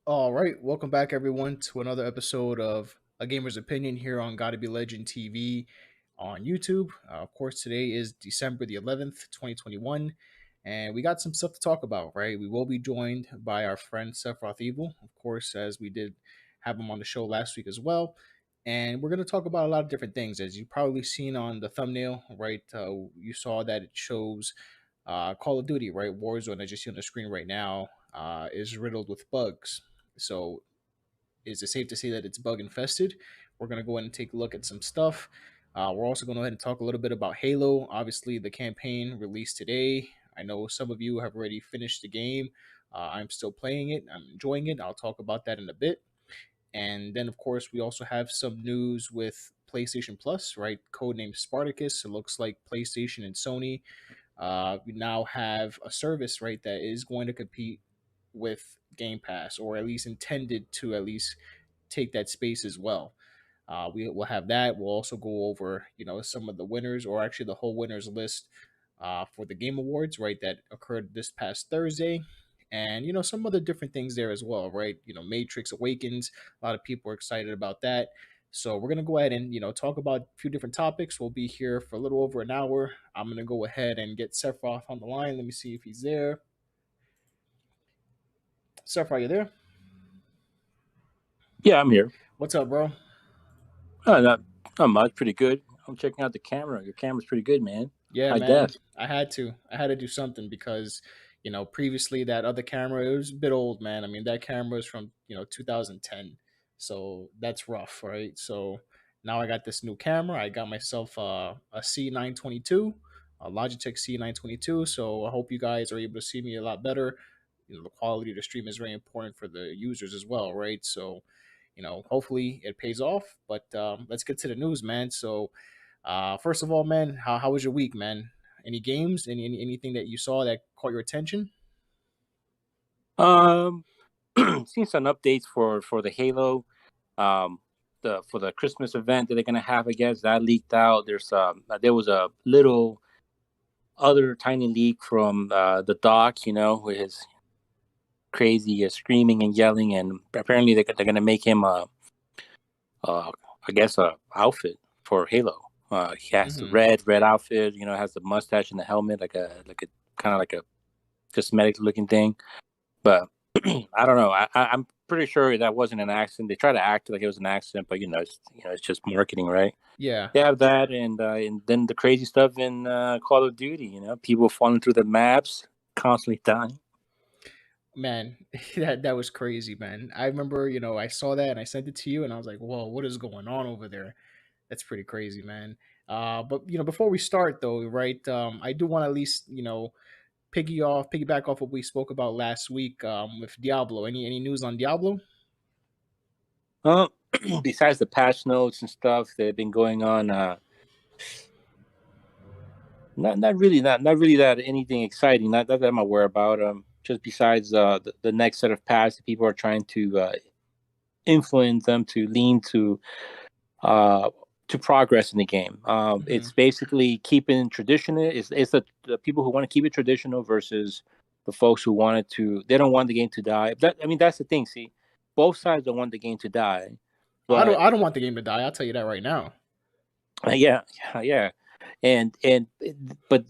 All right, welcome back everyone to another episode of A Gamer's Opinion here on Gotta Be Legend TV on YouTube. Of course, today is December the 11th, 2021, and we got some stuff to talk about, right? We will be joined by our friend Sephirothevil, of course, as we did have him on the show last week as well. And we're going to talk about a lot of different things. As you've probably seen on the thumbnail, right? You saw that it shows Call of Duty, right? Warzone, as you see on the screen right now, is riddled with bugs. So, is it safe to say that it's bug infested? We're going to go ahead and take a look at some stuff. We're also going to go ahead and talk a little bit about Halo. Obviously, the campaign released today. I know some of you have already finished the game. I'm still playing it. I'm enjoying it. I'll talk about that in a bit. And then, of course, we also have some news with PlayStation Plus, right? Codenamed Spartacus. It looks like PlayStation and Sony we now have a service, right, that is going to compete with Game Pass, or at least intended to at least take that space as well. We will have that. We'll also go over, some of the winners, or actually the whole winners list for the Game Awards, right, that occurred this past Thursday. And, some other different things there as well, right? Matrix Awakens. A lot of people are excited about that. So we're gonna go ahead and talk about a few different topics. We'll be here for a little over an hour. I'm gonna go ahead and get Sephiroth on the line. Let me see if he's there. Sephiroth, you there? Yeah, I'm here. What's up, bro? Not much. Pretty good. I'm checking out the camera. Your camera's pretty good, man. Yeah, High def. man. I had to do something because previously that other camera, it was a bit old, man. I mean, that camera is from 2010, so that's rough, right? So now I got this new camera. I got myself a C922, a Logitech C922. So I hope you guys are able to see me a lot better. The quality of the stream is very important for the users as well, right? So hopefully it pays off. But let's get to the news, man. So first of all, man, how was your week, man? Any games? Anything that you saw that caught your attention? Um, Seen some updates for the Halo, um, for the Christmas event that they're gonna have. I guess that leaked out. There was a little other tiny leak from the doc, with his crazy screaming and yelling, and apparently they're gonna make him I guess a outfit for Halo. He has the Mm-hmm. red outfit. Has the mustache and the helmet, like a kind of like a cosmetic looking thing. But I don't know. I'm pretty sure that wasn't an accident. They try to act like it was an accident, but it's just marketing, right? Yeah, They have that, and then the crazy stuff in Call of Duty. People falling through the maps, constantly dying. man, that was crazy, man. I remember, I saw that and I sent it to you, and I was like, "Whoa, what is going on over there?" That's pretty crazy, man. But before we start, though, right? I do want to at least, piggyback off what we spoke about last week with Diablo. Any news on Diablo? Uh, Besides the patch notes and stuff that have been going on, not really that anything exciting. Not that I'm aware about. Just besides the next set of paths that people are trying to influence them to lean uh to progress in the game. Mm-hmm. It's basically keeping tradition. It's the people who want to keep it traditional versus the folks who wanted to. They don't want the game to die. That's the thing. See, both sides don't want the game to die, but I don't want the game to die. I'll tell you that right now. yeah, yeah, and but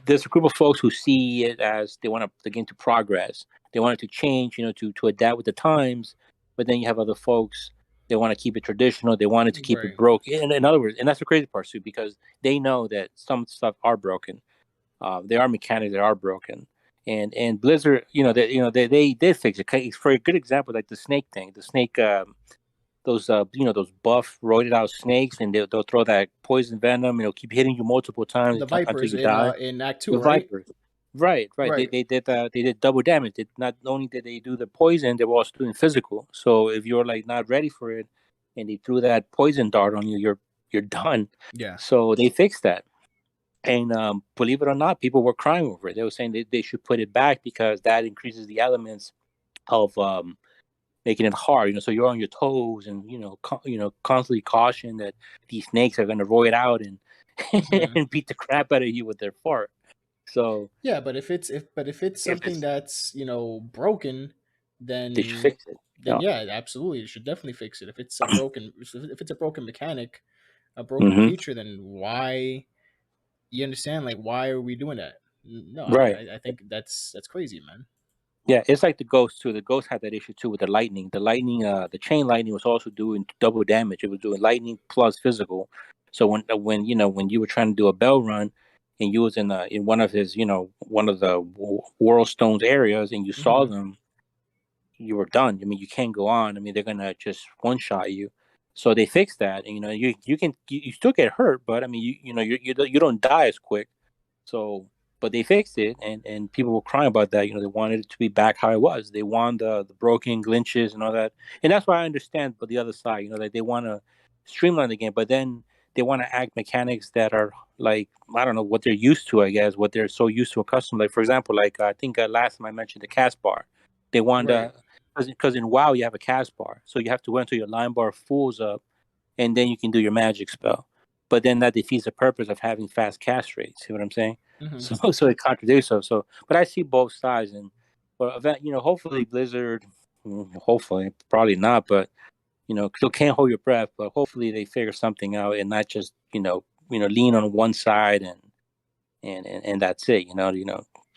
there's a group of folks who see it as they want the game to progress. They want it to change, to adapt with the times. But then you have other folks, they want to keep it traditional. They wanted to keep it Right. broken. In other words, and that's the crazy part too, because they know that some stuff are broken. There are mechanics that are broken. And Blizzard, they did fix it. For a good example, like the snake thing, the snake, those buff roided out snakes, and they'll throw that poison venom. Keep hitting you multiple times The until Vipers you die. in Act Two, The right? Vipers. Right. Right. They did they did double damage. Not only did they do the poison, they were also doing physical. So if you're like not ready for it, and they threw that poison dart on you, you're done. Yeah. So they fixed that. And believe it or not, people were crying over it. They were saying they should put it back because that increases the elements of making it hard. So you're on your toes, and constantly caution that these snakes are going to roid out and Hmm. and beat the crap out of you with their fart. So Yeah, but if it's if something it's that's broken, They should then fix it. then Yeah. yeah, absolutely, it should definitely fix it. If it's a broken mechanic, a broken Hmm. feature, then why, you understand, like, why are we doing that? No, Right. I think that's crazy, man. Yeah, it's like the Ghost too. The Ghost had that issue too with the lightning. The lightning, the chain lightning was also doing double damage. It was doing lightning plus physical. So when when you were trying to do a bell run, and you was in one of his one of the World Stones areas, and you saw Hmm. them, you were done. I mean, you can't go on. I mean, they're gonna just one shot you. So they fixed that. And, you still get hurt, but I mean, you don't die as quick. So, but they fixed it, and people were crying about that. They wanted it to be back how it was. They want the broken glitches and all that, and that's why I understand. But the other side, that they want to streamline the game, but then they want to add mechanics that are like, I don't know what they're used to. I guess what they're so used to accustomed. Like, for example, like I think last time I mentioned the cast bar. They want Right. because in WoW you have a cast bar, so you have to wait until your line bar fulls up, and then you can do your magic spell. But then that defeats the purpose of having fast cast rates. See what I'm saying? Hmm. So it contradicts itself. But I see both sides, and but hopefully Blizzard, hopefully probably not, but still can't hold your breath. But hopefully they figure something out and not just lean on one side and that's it.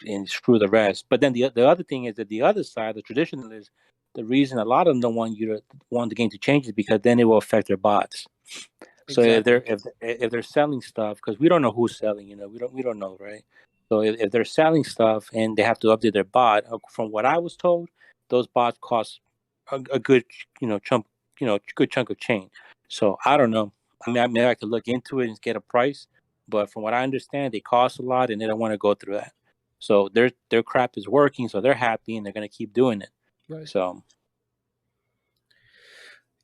And screw the rest. But then the other thing is that the other side, the traditionalists, the reason a lot of them don't want the game to change is because then it will affect their bots. So Exactly. if they're selling stuff, because we don't know who's selling, we don't know, right? So if they're selling stuff and they have to update their bot, from what I was told, those bots cost a good chunk, good chunk of change. So I don't know. I mean, maybe I could look into it and get a price, but from what I understand, they cost a lot and they don't want to go through that. So their crap is working, so they're happy and they're gonna keep doing it. Right. So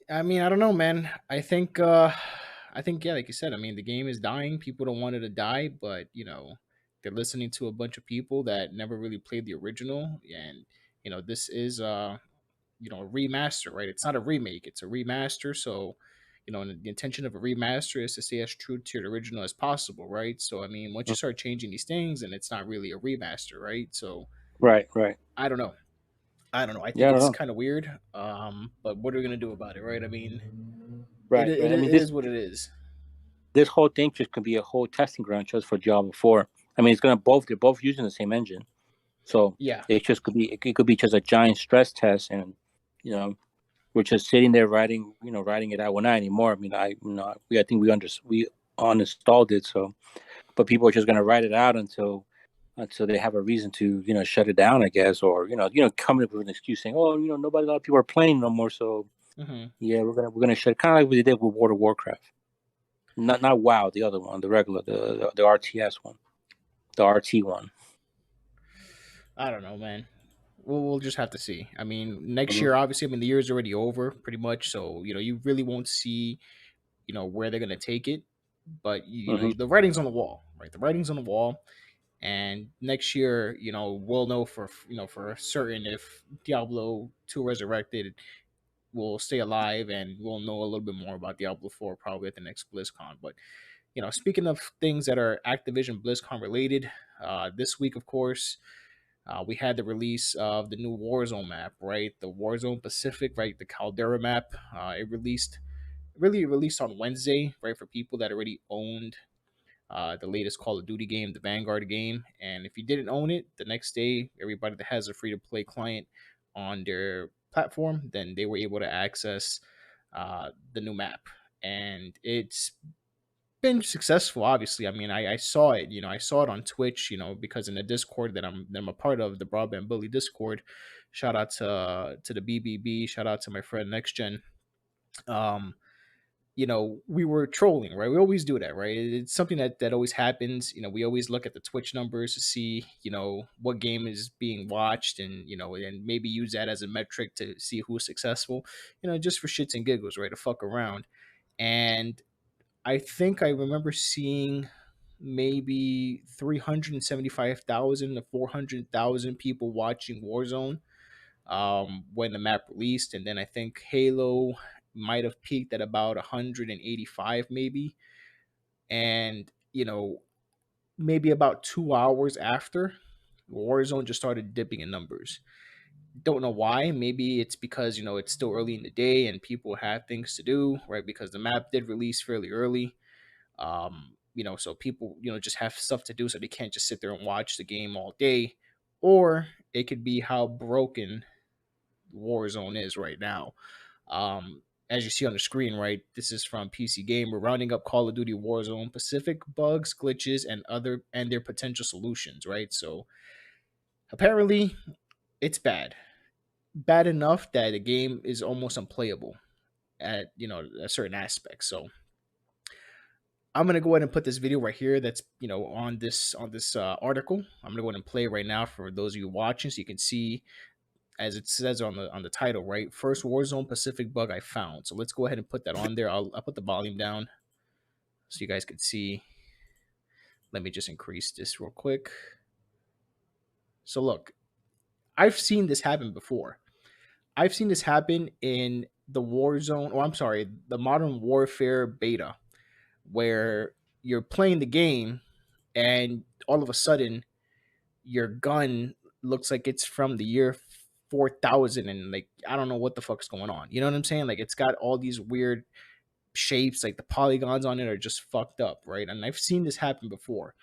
I mean, I don't know, man. I think, yeah, like you said, I mean, the game is dying. People don't want it to die, but they're listening to a bunch of people that never really played the original, and this is a remaster, right? It's not a remake, it's a remaster. So, and the intention of a remaster is to stay as true to the original as possible, right? So, I mean, once you start changing these things, and it's not really a remaster, right? So, right, right, I don't know. I don't know. I yeah, think I don't it's know, kind of weird. But what are we gonna do about it, right? I mean, right, right. I it mean, is what it is. this whole thing just could be a whole testing ground just for Diablo 4. I mean, they're both using the same engine, so Yeah. it just could be just a giant stress test, and you know we're just sitting there writing it out. We're not anymore. I mean, I think we uninstalled it, so but people are just gonna write it out until they have a reason to shut it down, I guess, or coming up with an excuse saying, oh, nobody, a lot of people are playing no more, so Hmm. yeah, we're gonna shut it, kind of like we did with World of Warcraft. Not WoW, the other one, the regular, the RTS one, the RT one. I don't know, man. We'll just have to see. I mean, next Mhm. year, obviously, I mean, the year is already over, pretty much. So you really won't see where they're gonna take it. But Mhm. the writing's on the wall, right? The writing's on the wall. And next year, we'll know for certain if Diablo 2 Resurrected will stay alive, and we'll know a little bit more about Diablo 4 probably at the next BlizzCon. But speaking of things that are Activision BlizzCon related, this week, of course, we had the release of the new Warzone map, right? The Warzone Pacific, right? The Caldera map. It released on Wednesday, right? For people that already owned the latest Call of Duty game, the Vanguard game. And if you didn't own it, the next day, everybody that has a free to play client on their platform, then they were able to access the new map. And it's been successful, obviously. I mean, I saw it, I saw it on Twitch, because in the Discord that I'm a part of, the Broadband Bully Discord. Shout out to the BBB. Shout out to my friend Next Gen. Um, we were trolling, right? We always do that, right? It's something that always happens. We always look at the Twitch numbers to see, what game is being watched, and and maybe use that as a metric to see who's successful, just for shits and giggles, right? To fuck around. And I think I remember seeing maybe 375,000 to 400,000 people watching Warzone when the map released. And then I think Halo might have peaked at about 185, maybe. And, maybe about 2 hours after, Warzone just started dipping in numbers. Don't know why. Maybe it's because, it's still early in the day and people have things to do, right? Because the map did release fairly early. So people, just have stuff to do, so they can't just sit there and watch the game all day. Or it could be how broken Warzone is right now. As you see on the screen, right, this is from PC Gamer, rounding up Call of Duty Warzone Pacific bugs, glitches, and their potential solutions, right? So apparently, it's bad enough that the game is almost unplayable at a certain aspect. So I'm gonna go ahead and put this video right here. That's on this article. I'm gonna go ahead and play it right now for those of you watching, so you can see, as it says on the title, right? First Warzone Pacific bug I found. So let's go ahead and put that on there. I'll put the volume down so you guys can see. Let me just increase this real quick. So look, I've seen this happen before. I've seen this happen in the Warzone, or I'm sorry, the Modern Warfare beta, where you're playing the game and all of a sudden your gun looks like it's from the year 4000, and like I don't know what the fuck's going on. You know what I'm saying? Like it's got all these weird shapes, like the polygons on it are just fucked up, right? And I've seen this happen before.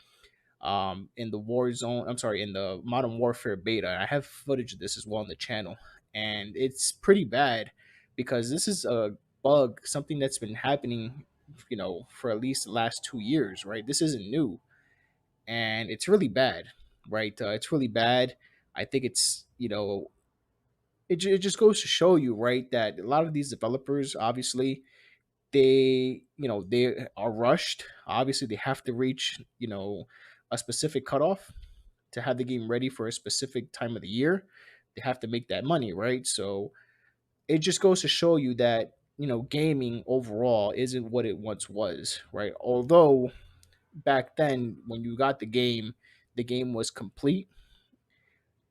In the Warzone, I'm sorry, in the Modern Warfare beta. I have footage of this as well on the channel, and it's pretty bad because this is a bug, something that's been happening, for at least the last 2 years, right? This isn't new, and it's really bad, right? It's really bad. I think it just goes to show you, right, that a lot of these developers, obviously, they are rushed. Obviously, they have to reach, a specific cutoff to have the game ready for a specific time of the year. They have to make that money, right? So it just goes to show you that, gaming overall isn't what it once was, right? Although back then, when you got the game was complete.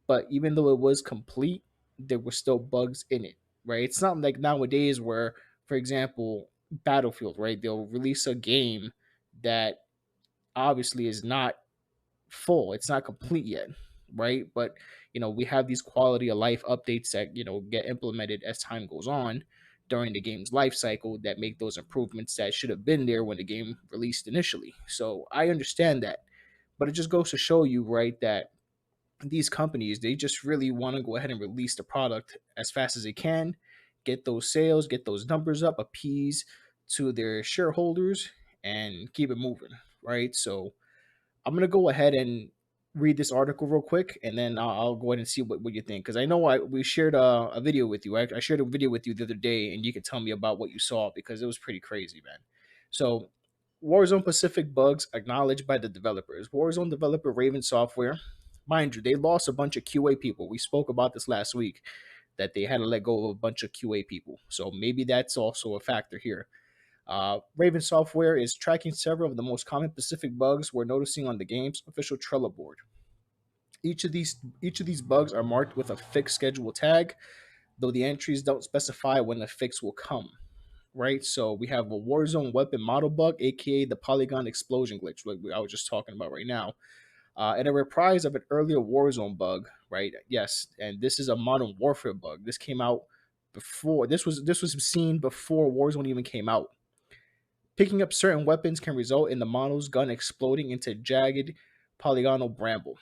But even though it was complete, there were still bugs in it, right? It's not like nowadays where, for example, Battlefield, right? They'll release a game that obviously is not full, it's not complete yet, right? But we have these quality of life updates that get implemented as time goes on during the game's life cycle that make those improvements that should have been there when the game released initially. So I understand that, but it just goes to show you, right, that these companies, they just really want to go ahead and release the product as fast as they can, get those sales, get those numbers up, appease to their shareholders, and keep it moving, right? So I'm gonna go ahead and read this article real quick, and then I'll go ahead and see what you think, because I know we shared a video with you. I shared a video with you the other day, and you can tell me about what you saw because it was pretty crazy, man. So, Warzone Pacific bugs acknowledged by the developers. Warzone developer Raven Software, mind you, they lost a bunch of QA people. We spoke about this last week, that they had to let go of a bunch of QA people. So maybe that's also a factor here. Raven Software is tracking several of the most common Pacific bugs we're noticing on the game's official Trello board. Each of these bugs are marked with a fixed schedule tag, though the entries don't specify when the fix will come. Right, so we have a Warzone weapon model bug, aka the Polygon explosion glitch, like I was just talking about right now, and a reprise of an earlier Warzone bug. Right, yes, and this is a Modern Warfare bug. This came out before. This was seen before Warzone even came out. Picking up certain weapons can result in the model's gun exploding into jagged polygonal bramble.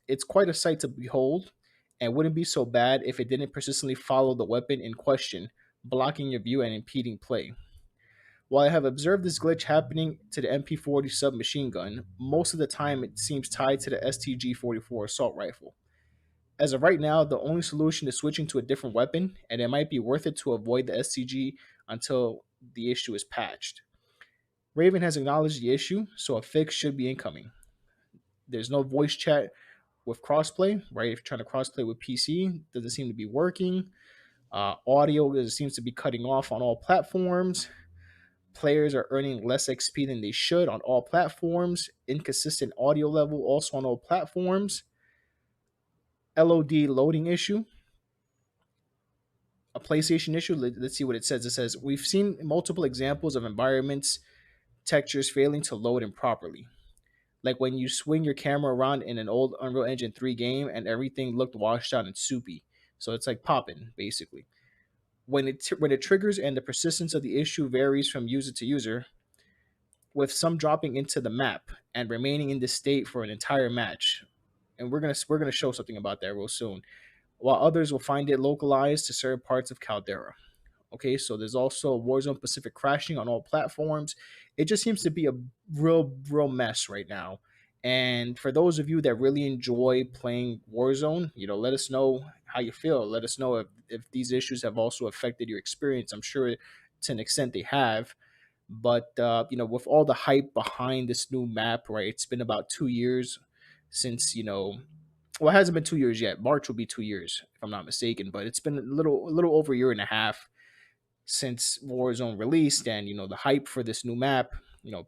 It's quite a sight to behold, and wouldn't be so bad if it didn't persistently follow the weapon in question, blocking your view and impeding play. While I have observed this glitch happening to the MP40 submachine gun, most of the time it seems tied to the STG-44 assault rifle. As of right now, the only solution is switching to a different weapon, and it might be worth it to avoid the STG until the issue is patched. Raven has acknowledged the issue, so a fix should be incoming. There's no voice chat with crossplay, right? If you're trying to crossplay with PC, doesn't seem to be working. Audio seems to be cutting off on all platforms. Players are earning less XP than they should on all platforms. Inconsistent audio level also on all platforms. Lod loading issue. A PlayStation issue. Let's see what it says. It says, we've seen multiple examples of environments, textures failing to load improperly. Like when you swing your camera around in an old Unreal Engine 3 game and everything looked washed out and soupy. So it's like popping basically. When it triggers and the persistence of the issue varies from user to user, with some dropping into the map and remaining in this state for an entire match. And we're gonna show something about that real soon. While others will find it localized to certain parts of Caldera. Okay, so there's also Warzone Pacific crashing on all platforms. It just seems to be a real mess right now. And for those of you that really enjoy playing Warzone, let us know how you feel. Let us know if these issues have also affected your experience. I'm sure to an extent they have. But with all the hype behind this new map, right? It's been about 2 years since well, it hasn't been 2 years yet. March will be 2 years, if I'm not mistaken. But it's been a little over a year and a half since Warzone released, and the hype for this new map.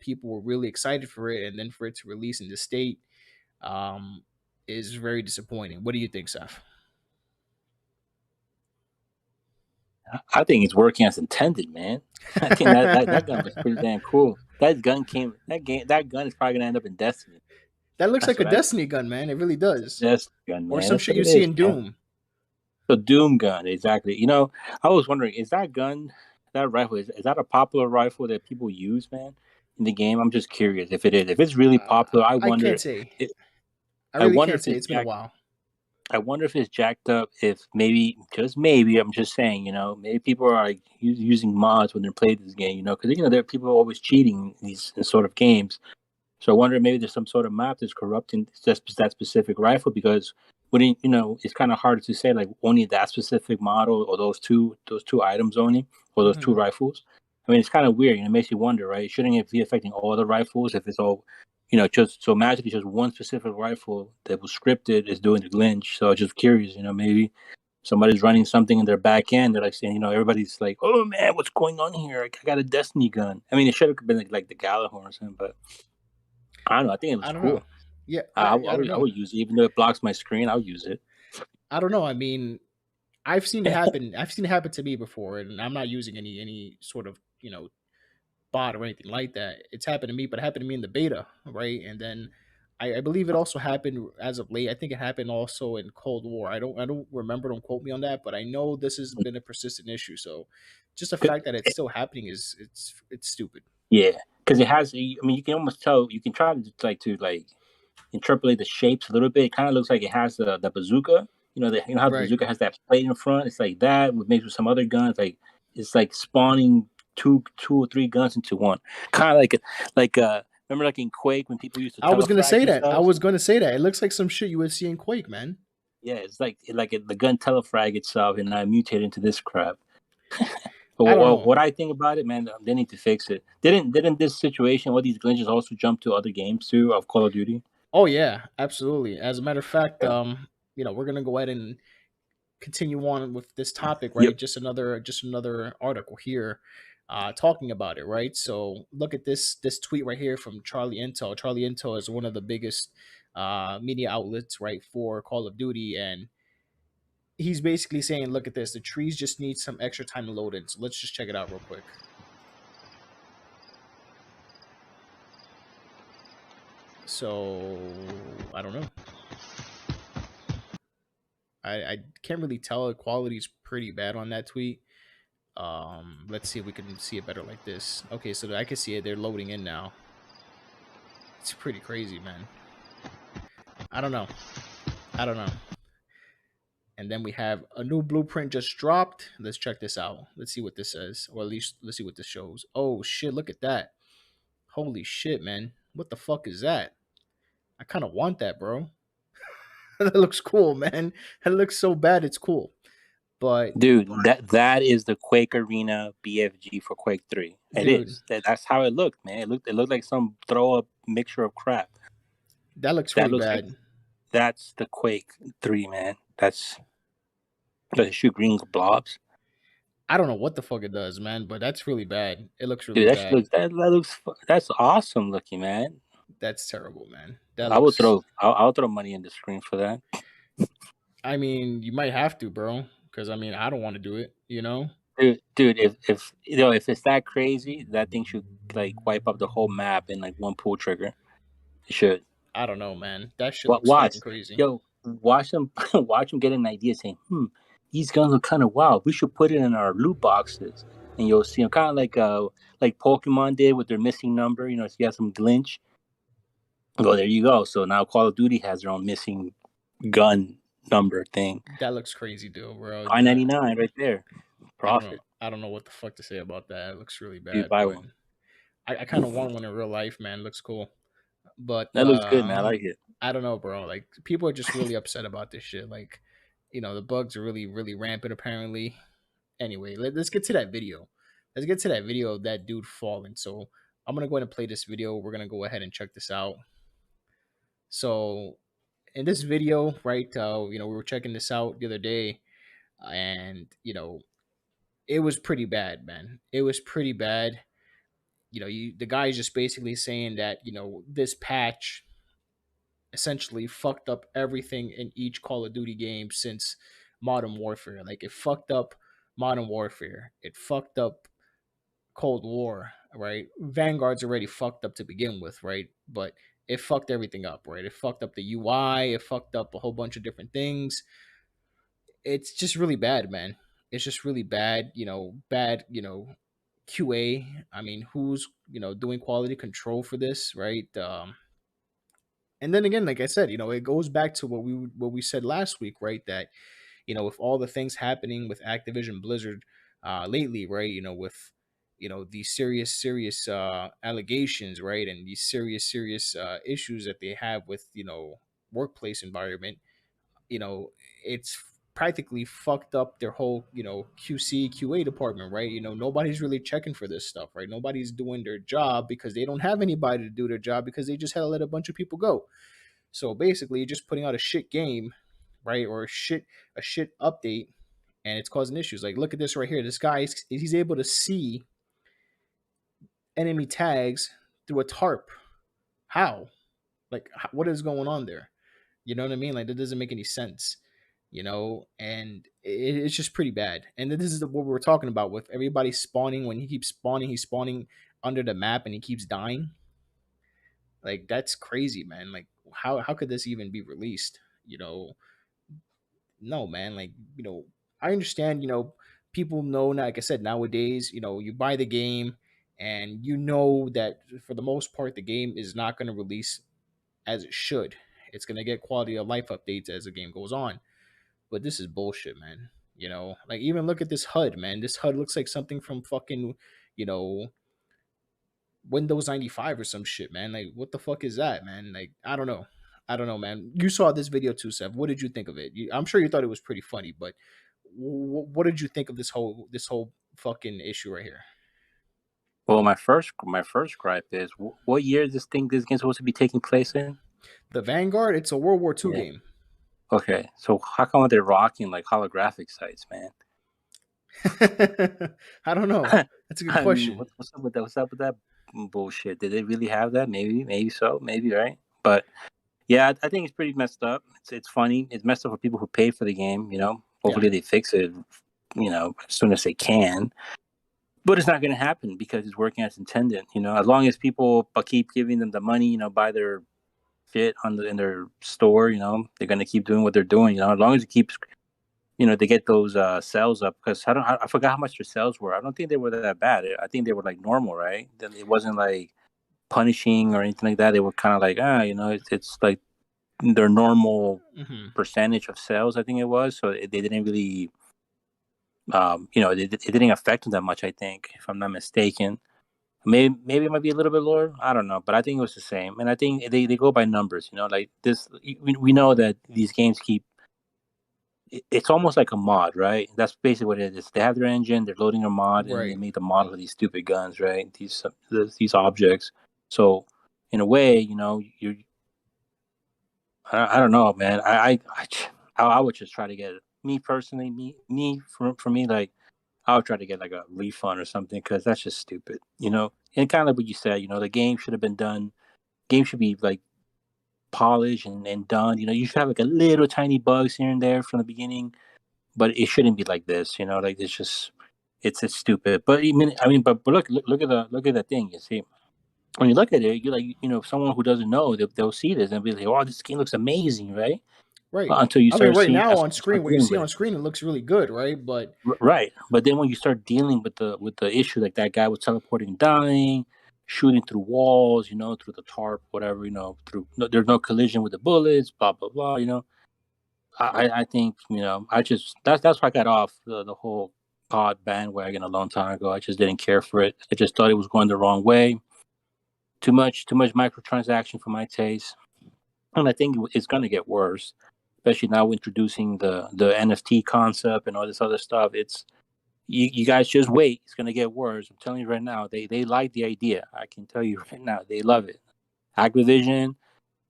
People were really excited for it, and then for it to release in this state, um, is very disappointing. What do you think, Seth? I think it's working as intended, man. I think that gun was pretty damn cool. That gun is probably gonna end up in Destiny. That looks That's like a what I Destiny gun, man. It really does. Destiny gun, Or man. some That's shit what you it see is, in man. Doom. The Doom gun, exactly. I was wondering, is that gun, that rifle, is that a popular rifle that people use, man, in the game? I'm just curious if it is. If it's really popular, I I wonder. can't say. It, I I really wonder can't if say. it's It's been a jacked. while. I wonder if it's jacked up. If maybe, just maybe, I'm just saying, maybe people are like using mods when they're playing this game, because there are people always cheating in these sort of games. So I wonder maybe there's some sort of map that's corrupting just that specific rifle, because it's kind of hard to say like only that specific model or those two items only, or those two Mhm. rifles. I mean, it's kind of weird. It makes you wonder, right? Shouldn't it be affecting all the rifles if it's all, just so magically just one specific rifle that was scripted is doing the glitch? So I'm just curious, maybe somebody's running something in their back end. They're like saying, everybody's like, "Oh man, what's going on here? I got a Destiny gun." I mean, it should have been like the Gallagher or something, but I don't know. I think it I was don't know. cool. Yeah, I, I, I don't would, I know. would use it, even though it blocks my screen. I'll use it. I don't know. I mean, I've seen it happen. I've seen it happen to me before, and I'm not using any sort of bot or anything like that. It's happened to me, but it happened to me in the beta, right? And then I believe it also happened as of late. I think it happened also in Cold War. I don't remember. Don't quote me on that, but I know this has been a persistent issue. So just the fact that it's still happening is it's stupid. Yeah, because it has. I mean, you can almost tell. You can try to interpolate the shapes a little bit. It kind of looks like it has the bazooka. How the Right. bazooka has that plate in front. It's like that with mixed with some other guns. Like it's like spawning two or three guns into one. Kind of like remember like in Quake when people used to I was gonna telefrag say that. I themselves. was gonna say that. It looks like some shit you would see in Quake, man. Yeah, it's the gun telefrag itself and I mutated into this crap. But I don't know. what I think about it, man, they need to fix it. Didn't this situation, all these glitches, also jump to other games too of Call of Duty? Oh yeah, absolutely. As a matter of fact, Yeah. we're gonna go ahead and continue on with this topic, Yep. right? Just another article here, talking about it, right? So look at this tweet right here from Charlie Intel. Charlie Intel is one of the biggest media outlets, right, for Call of Duty, and he's basically saying, look at this, the trees just need some extra time to load in. So let's just check it out real quick. So I don't know. I can't really tell. The quality's pretty bad on that tweet. Let's see if we can see it better like this. Okay, so I can see it. They're loading in now. It's pretty crazy, man. I don't know. I don't know. And then we have a new blueprint just dropped. Let's check this out. Let's see what this says, or at least let's see what this shows. Oh shit! Look at that. Holy shit, man. What the fuck is that? I kind of want that, bro. That looks cool, man. That looks so bad. It's cool, but Dude, that is the Quake Arena BFG for Quake 3. It dude, is. That's how it looked, man. It looked like some throw up mixture of crap. that looks That really looks like bad. that's the Quake 3, man. That's does it shoot green blobs? I don't know what the fuck it does, man, but that's really bad. It looks really Dude, bad. that's awesome looking, man. That's terrible, man. That I would looks. throw I'll throw money in the screen for that. I mean, you might have to, bro, because I mean, I don't want to do it. Dude, if it's that crazy, that thing should like wipe up the whole map in like one pull trigger. It should. I don't know, man. That shit looks Watch, fucking crazy. yo, watch them, watch them get an idea saying, these guns look kind of wild. We should put it in our loot boxes, and you'll see them kind of like Pokemon did with their missing number. You know, if you have some glitch, well, there you go. So now Call of Duty has their own missing gun number thing. That looks crazy, dude, bro. $5.99 right there, I don't know. profit. I don't know what the fuck to say about that. It looks really Dude, bad, buy but one. I kind of want one in real life, man. It looks cool, but That looks good, man. I like it. I don't know, bro. Like people are just really upset about this shit. Like, the bugs are really, really rampant. Apparently. Anyway, let's get to that video. Let's get to that video of that dude falling. So I'm gonna go ahead and play this video. We're gonna go ahead and check this out. So in this video, right, we were checking this out the other day, and it was pretty bad, man. It was pretty bad. The guy's just basically saying that this patch essentially fucked up everything in each Call of Duty game since Modern Warfare. Like it fucked up Modern Warfare. It fucked up Cold War, right? Vanguard's already fucked up to begin with, right? But it fucked everything up, right? It fucked up the UI, it fucked up a whole bunch of different things. It's just really bad, man. It's just really bad, QA. I mean, who's, doing quality control for this, right? And then again, like I said, it goes back to what we said last week, right? That with all the things happening with Activision Blizzard lately, right? With these serious allegations, right, and these serious issues that they have with workplace environment. It's practically fucked up their whole QC QA department, right? Nobody's really checking for this stuff, right? Nobody's doing their job because they don't have anybody to do their job because they just had to let a bunch of people go. So basically, you're just putting out a shit game, right, or a shit update, and it's causing issues. Like, look at this right here. This guy, he's able to see enemy tags through a tarp. How? Like, what is going on there? You know what I mean? Like, that doesn't make any sense. And it's just pretty bad. And this is what we were talking about with everybody spawning. When he keeps spawning, he's spawning under the map and he keeps dying. Like, that's crazy, man. Like, how could this even be released? No, man. Like, I understand, people know, like I said, nowadays, you buy the game and you know that for the most part, the game is not going to release as it should. It's going to get quality of life updates as the game goes on. But this is bullshit, man. Like even look at this HUD, man. This HUD looks like something from fucking, you know, Windows 95 or some shit, man. Like, what the fuck is that, man? Like, I don't know. I don't know, man. You saw this video too, Seth. What did you think of it? I'm sure you thought it was pretty funny, but what did you think of this whole fucking issue right here? Well, my first gripe is what year is this game's supposed to be taking place in? The Vanguard, it's a World War II Yeah. game. Okay, so how come are they rocking like holographic sites, man? I don't know. That's a good I mean, question. what's up with that? What's up with that bullshit? Did they really have that? Maybe so, maybe right. But yeah, I think it's pretty messed up. It's funny. It's messed up for people who pay for the game. Hopefully they fix it. As soon as they can. But it's not going to happen because it's working as intended. As long as people keep giving them the money, buy their shit in their store, they're going to keep doing what they're doing. As long as it keeps, they get those sales up. Because I forgot how much their sales were. I don't think they were that bad. I think they were like normal, right? It wasn't like punishing or anything like that. They were kind of like it's like their normal percentage of sales. I think it was. So they didn't really. It didn't affect them that much, I think, if I'm not mistaken. Maybe it might be a little bit lower. I don't know, but I think it was the same. And I think they go by numbers, like this. We know that these games it's almost like a mod, right? That's basically what it is. They have their engine, they're loading a mod, and they make the mod for these stupid guns, right? These objects. So in a way, you. I don't know, man. I would just try to get it. Me personally, for me, like I would try to get like a refund or something because that's just stupid, And kind of like what you said, the game should have been done. Game should be like polished and done. You should have like a little tiny bugs here and there from the beginning, but it shouldn't be like this. Like it's stupid. But but look at the thing. You see, when you look at it, you're like, someone who doesn't know, they'll see this and be like, "Oh, this game looks amazing," right? Right. until you I mean, start right seeing now on screen, start what you dealing see with on it. screen, it looks really good, right? But Right, but then when you start dealing with the issue, like that guy was teleporting, and dying, shooting through walls, through the tarp, whatever, through there's no collision with the bullets, blah blah blah. I think I just that's why I got off the whole COD bandwagon a long time ago. I just didn't care for it. I just thought it was going the wrong way. Too much microtransaction for my taste, and I think it's going to get worse, especially now introducing the NFT concept and all this other stuff. You guys just wait. It's gonna get worse. I'm telling you right now. They like the idea. I can tell you right now. They love it. Activision,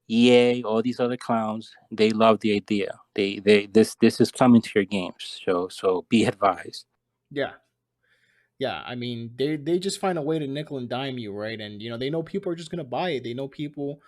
EA, all these other clowns. They love the idea. This is coming to your games. So be advised. yeah, yeah, I mean, they just find a way to nickel and dime you, right? And they know people are just gonna buy it. They know people,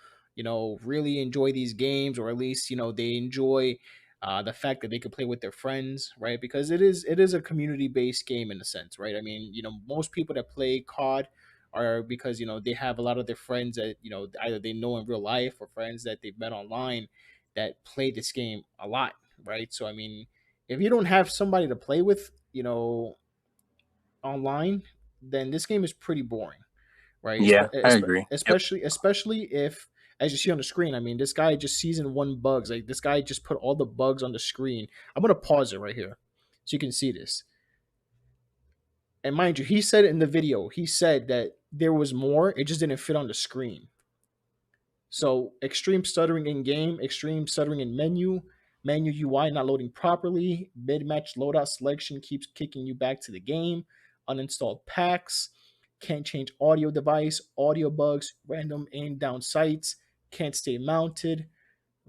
really enjoy these games, or at least they enjoy the fact that they could play with their friends, right? Because it is a community based game in a sense, right? I mean, most people that play COD are because they have a lot of their friends that either they know in real life or friends that they've met online that play this game a lot, right? So I mean, if you don't have somebody to play with, online, then this game is pretty boring, right? Yeah, I agree. Yep. Especially if, as you see on the screen, I mean, this guy just season one bugs. Like this guy just put all the bugs on the screen. I'm gonna pause it right here so you can see this. And mind you, he said it in the video. He said that there was more. It just didn't fit on the screen. So extreme stuttering in game, extreme stuttering in menu UI not loading properly, mid-match loadout selection keeps kicking you back to the game, uninstalled packs, can't change audio device, audio bugs, random aim down sights, can't stay mounted,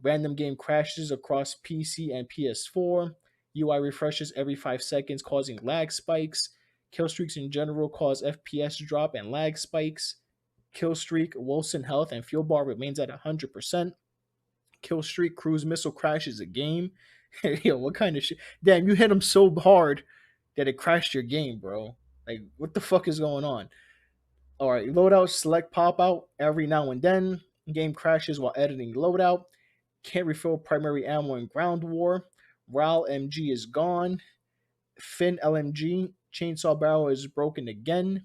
random game crashes across PC and PS4, UI refreshes every 5 seconds causing lag spikes, kill streaks in general cause FPS drop and lag spikes, kill streak, Wilson health, and fuel bar remains at 100%. Kill streak, cruise missile crashes a game. Yo, what kind of shit? Damn, you hit him so hard that it crashed your game, bro. Like, what the fuck is going on? All right, loadout, select pop out every now and then. Game crashes while editing loadout. Can't refill primary ammo in ground war. RAL MG is gone. Fin LMG, chainsaw barrel is broken again.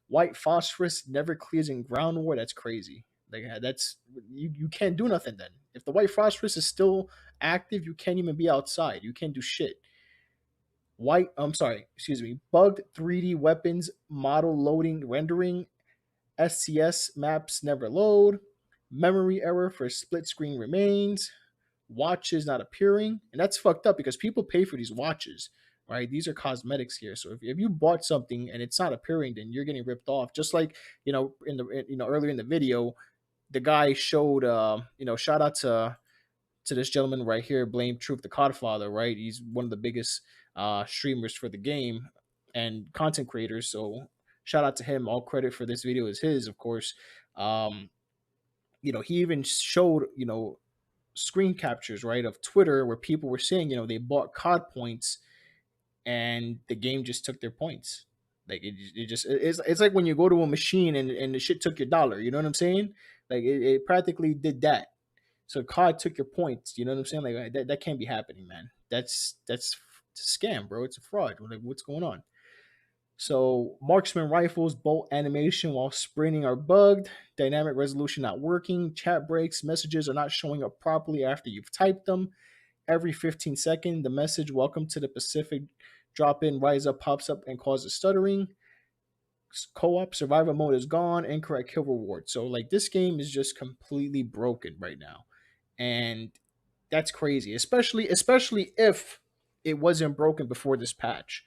White phosphorus never clears in ground war. That's crazy. Like that's you can't do nothing then. If the white phosphorus is still active, you can't even be outside. You can't do shit. I'm sorry, excuse me. Bugged 3D weapons model loading rendering. SCS maps never load. Memory error for split screen remains. Watches not appearing, and that's fucked up because people pay for these watches, right? These are cosmetics here. So if you bought something and it's not appearing, then you're getting ripped off. Just like earlier in the video, the guy showed shout out to this gentleman right here, Blame Truth the Codfather, right? He's one of the biggest streamers for the game and content creators. So shout out to him. All credit for this video is his, of course. Um, he even showed screen captures, right, of Twitter where people were saying, they bought COD points and the game just took their points. Like it's like when you go to a machine and the shit took your dollar. You know what I'm saying? Like it practically did that. So COD took your points. You know what I'm saying? Like that can't be happening, man. That's it's a scam, bro. It's a fraud. Like what's going on? So marksman rifles, bolt animation while sprinting are bugged, dynamic resolution not working, chat breaks, messages are not showing up properly after you've typed them. Every 15 seconds, the message "Welcome to the Pacific" drop in, rise up, pops up and causes stuttering. Co-op survival mode is gone, incorrect kill reward. So like this game is just completely broken right now. And that's crazy, especially if it wasn't broken before this patch.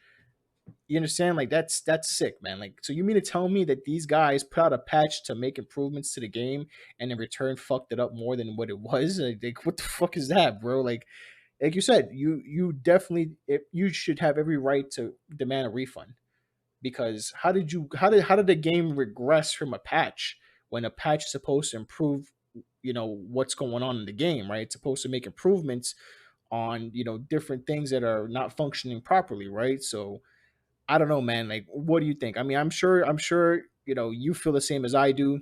You understand? Like that's sick, man. Like, so you mean to tell me that these guys put out a patch to make improvements to the game and in return fucked it up more than what it was? Like what the fuck is that, bro? Like you said, you definitely you should have every right to demand a refund because how did the game regress from a patch when a patch is supposed to improve what's going on in the game, right? It's supposed to make improvements on different things that are not functioning properly, right? So I don't know, man. Like, what do you think? I mean, I'm sure, you feel the same as I do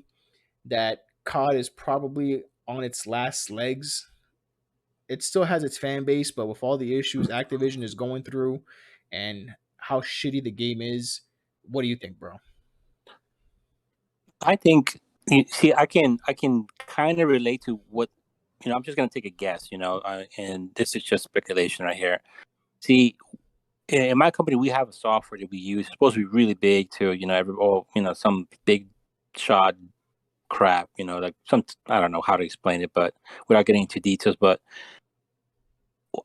that COD is probably on its last legs, it still has its fan base, but with all the issues Activision is going through and how shitty the game is, what do you think, bro? I think, see, I can kind of relate to what, I'm just gonna take a guess, and this is just speculation right here. See, in my company, we have a software that we use. It's supposed to be really big too. Some big shot crap. Like some, I don't know how to explain it, but without getting into details. But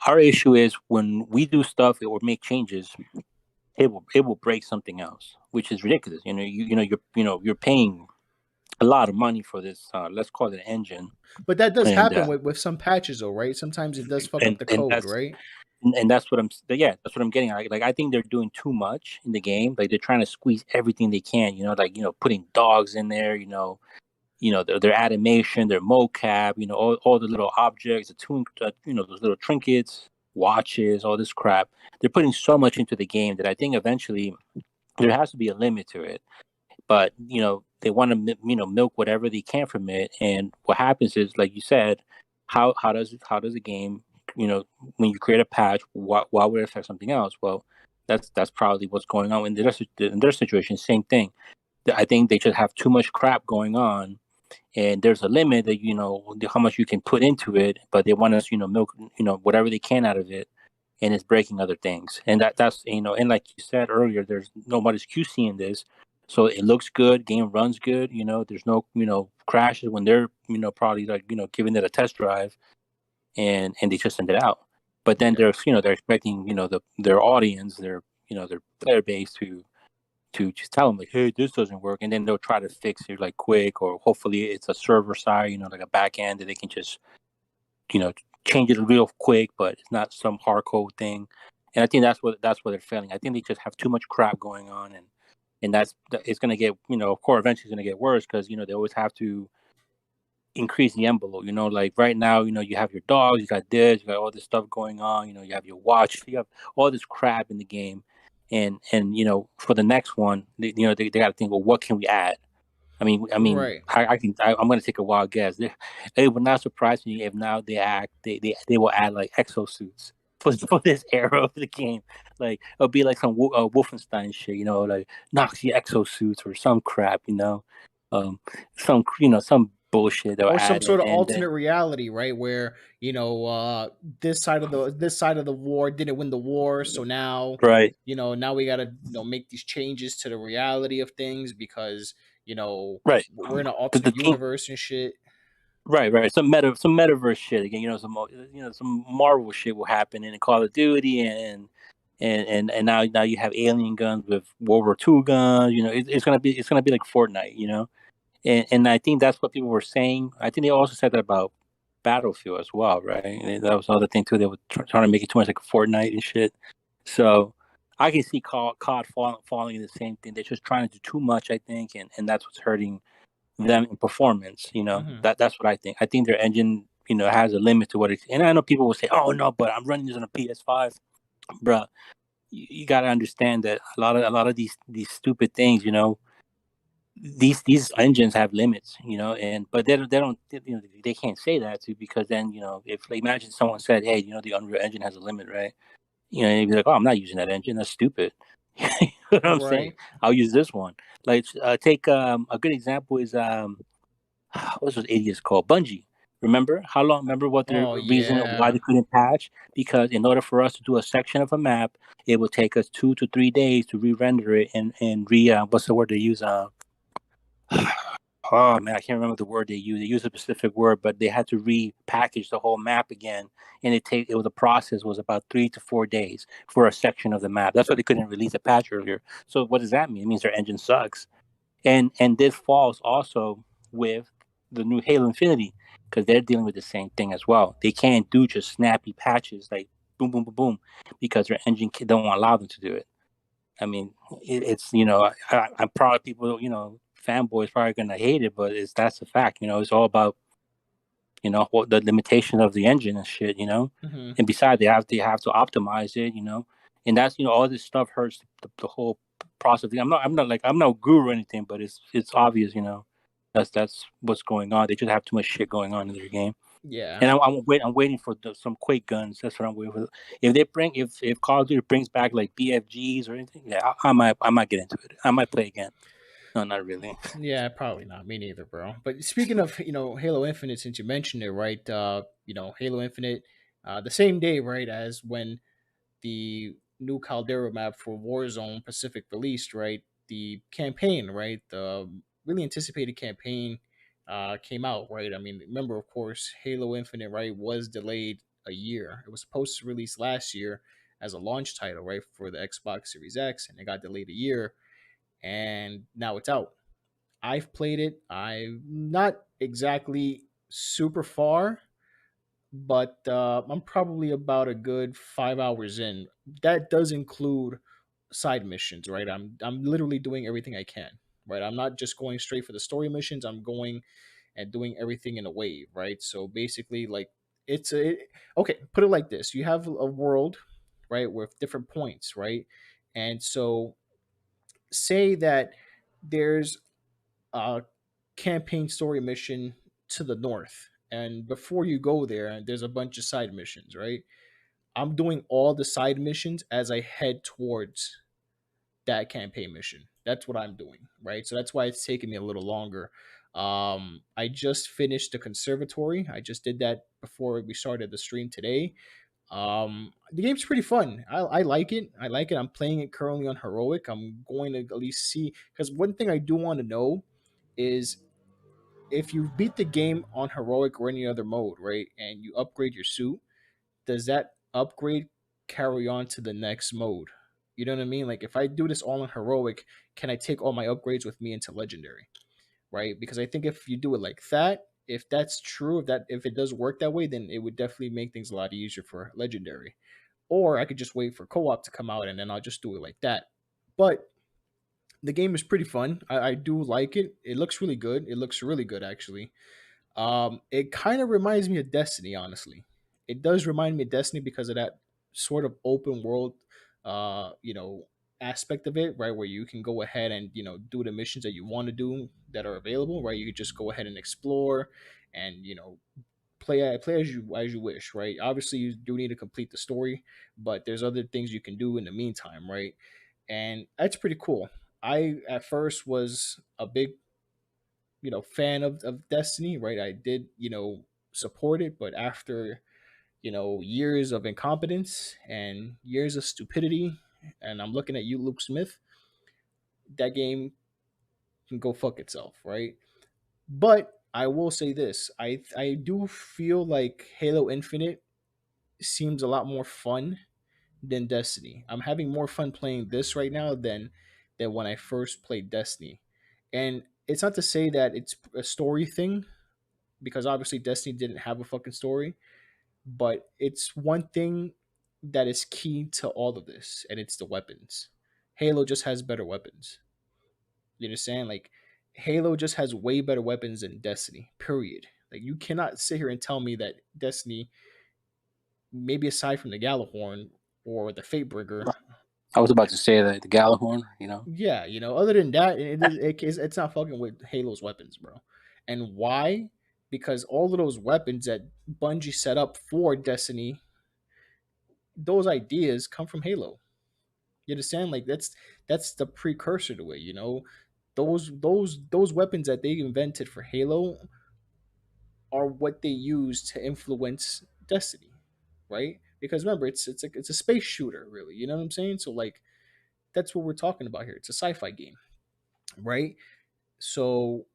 our issue is when we do stuff or make changes, it will break something else, which is ridiculous. You're paying a lot of money for this. Let's call it an engine, But that does and happen with some patches, though, right? Sometimes it does fuck up the and code, that's right? and that's what I'm getting at. Like I think they're doing too much in the game. Like they're trying to squeeze everything they can. Putting dogs in there. Their animation, their mocap. All the little objects, those little trinkets, watches, all this crap. They're putting so much into the game that I think eventually there has to be a limit to it. But they want to milk whatever they can from it. And what happens is, like you said, how does a game, when you create a patch, why would it affect something else? Well, that's probably what's going on in their situation. Same thing. I think they just have too much crap going on, and there's a limit that how much you can put into it, but they want us milk whatever they can out of it, and it's breaking other things. And that's and like you said earlier, there's nobody's QCing this, so it looks good, game runs good. There's no crashes when they're probably like giving it a test drive, and they just send it out. But then Yeah. they're expecting their audience, their player base to just tell them like, hey, this doesn't work, and then they'll try to fix it like quick, or hopefully it's a server side, like a back end that they can just you know change it real quick, but it's not some hard code thing. And I think that's what they're failing. I think they just have too much crap going on, and it's going to get of course eventually it's going to get worse, because they always have to increase the envelope. Like right now, you have your dogs, you got this, you got all this stuff going on. You have your watch, you have all this crap in the game, and for the next one, they got to think, well, what can we add? Right. I'm going to take a wild guess. It would not surprise me if now they will add like exosuits for this era of the game. Like it'll be like some Wolfenstein shit, like Nazi exosuits or some crap, um, some bullshit they'll Or some add, sort of and alternate reality, right? Where this side of the war didn't win the war, so now right, now we gotta make these changes to the reality of things because right. we're in an The alternate thing, universe and shit. right. Some metaverse shit again. Some Marvel shit will happen in Call of Duty, and now you have alien guns with World War II guns. It's gonna be like Fortnite. And I think that's what people were saying. I think they also said that about Battlefield as well, right? And that was another thing too. They were trying to make it too much like Fortnite and shit. So I can see COD falling in the same thing. They're just trying to do too much, I think, and that's what's hurting them in performance. Hmm. That's what I think. I think their engine, has a limit to what it. And I know people will say, "Oh no, but I'm running this on a PS5, bruh." You got to understand that a lot of these stupid things, these engines have limits, and but they can't say that too, because then if like, imagine someone said, hey, the Unreal Engine has a limit, right? You'd be like, oh, I'm not using that engine. That's stupid. You know what I'm saying? Right. I'll use this one. Like take a good example is what's those idiots called? Bungie. Remember what their Oh reason why yeah. they couldn't patch? Because in order for us to do a section of a map, it would take us 2 to 3 days to re-render it and what's the word they use? Oh man, I can't remember the word they used. They used a specific word, but they had to repackage the whole map again, and it was a process was about 3 to 4 days for a section of the map. That's why they couldn't release a patch earlier. So what does that mean? It means their engine sucks, and this falls also with the new Halo Infinity, because they're dealing with the same thing as well. They can't do just snappy patches like boom, boom, boom, boom, because their engine don't allow them to do it. I mean, it's I'm probably people fanboys probably gonna hate it, but that's a fact. It's all about what the limitation of the engine and shit. Hmm. And besides, they have to optimize it. And that's all this stuff hurts the whole process. I'm not a guru or anything, but it's obvious. That's what's going on. They just have too much shit going on in their game. Yeah. And I'm waiting for some Quake guns. That's what I'm waiting for. If Call of Duty brings back like BFGs or anything, yeah, I might get into it. I might play again. No, not really. Yeah, probably not. Me neither, bro. But speaking of, Halo Infinite, since you mentioned it, right? Halo Infinite, the same day, right, as when the new Caldera map for Warzone Pacific released, right? The campaign, right? The really anticipated campaign came out, right? I mean, remember, of course, Halo Infinite, right, was delayed a year. It was supposed to release last year as a launch title, right, for the Xbox Series X, and it got delayed a year, and now it's out. I've played it. I'm not exactly super far, but I'm probably about a good 5 hours in. That does include side missions, right? I'm literally doing everything I can, right? I'm not just going straight for the story missions. I'm going and doing everything in a wave, right? So basically, like okay. Put it like this: you have a world, right, with different points, right, and so say that there's a campaign story mission to the north. And before you go there, there's a bunch of side missions, right? I'm doing all the side missions as I head towards that campaign mission. That's what I'm doing, right? So that's why it's taking me a little longer. I just finished the conservatory. I just did that before we started the stream today. The game's pretty fun. I like it. I like it. I'm playing it currently on heroic. I'm going to at least see, because one thing I do want to know is if you beat the game on heroic or any other mode, right, and you upgrade your suit, does that upgrade carry on to the next mode? You know what I mean? Like if I do this all on heroic, can I take all my upgrades with me into legendary? Right? Because I think if you do it like that, if that's true, if it does work that way, then it would definitely make things a lot easier for legendary. Or I could just wait for co-op to come out and then I'll just do it like that. But the game is pretty fun. I do like it. It looks really good. It looks really good actually. It kind of reminds me of Destiny, honestly. It does remind me of Destiny because of that sort of open world, uh, you know, aspect of it, right? Where you can go ahead and do the missions that you want to do that are available, right? You could just go ahead and explore, and play as you wish, right? Obviously, you do need to complete the story, but there's other things you can do in the meantime, right? And that's pretty cool. I at first was a big fan of Destiny, right? I did support it, but after years of incompetence and years of stupidity, and I'm looking at you, Luke Smith, that game can go fuck itself, right? But I will say this: I do feel like Halo Infinite seems a lot more fun than Destiny. I'm having more fun playing this right now than when I first played Destiny. And it's not to say that it's a story thing, because obviously Destiny didn't have a fucking story, but it's one thing that is key to all of this, and it's the weapons. Halo just has better weapons. You understand? Like Halo just has way better weapons than Destiny. Period. Like you cannot sit here and tell me that Destiny, maybe aside from the Gallahorn or the Fatebringer, I was about to say that the Gallahorn, yeah, other than that, it's not fucking with Halo's weapons, bro. And why? Because all of those weapons that Bungie set up for Destiny, those ideas come from Halo. You understand? Like that's the precursor to it. Those weapons that they invented for Halo are what they use to influence Destiny, right? Because remember, it's a space shooter, really. You know what I'm saying? So like that's what we're talking about here. It's a sci-fi game, right? So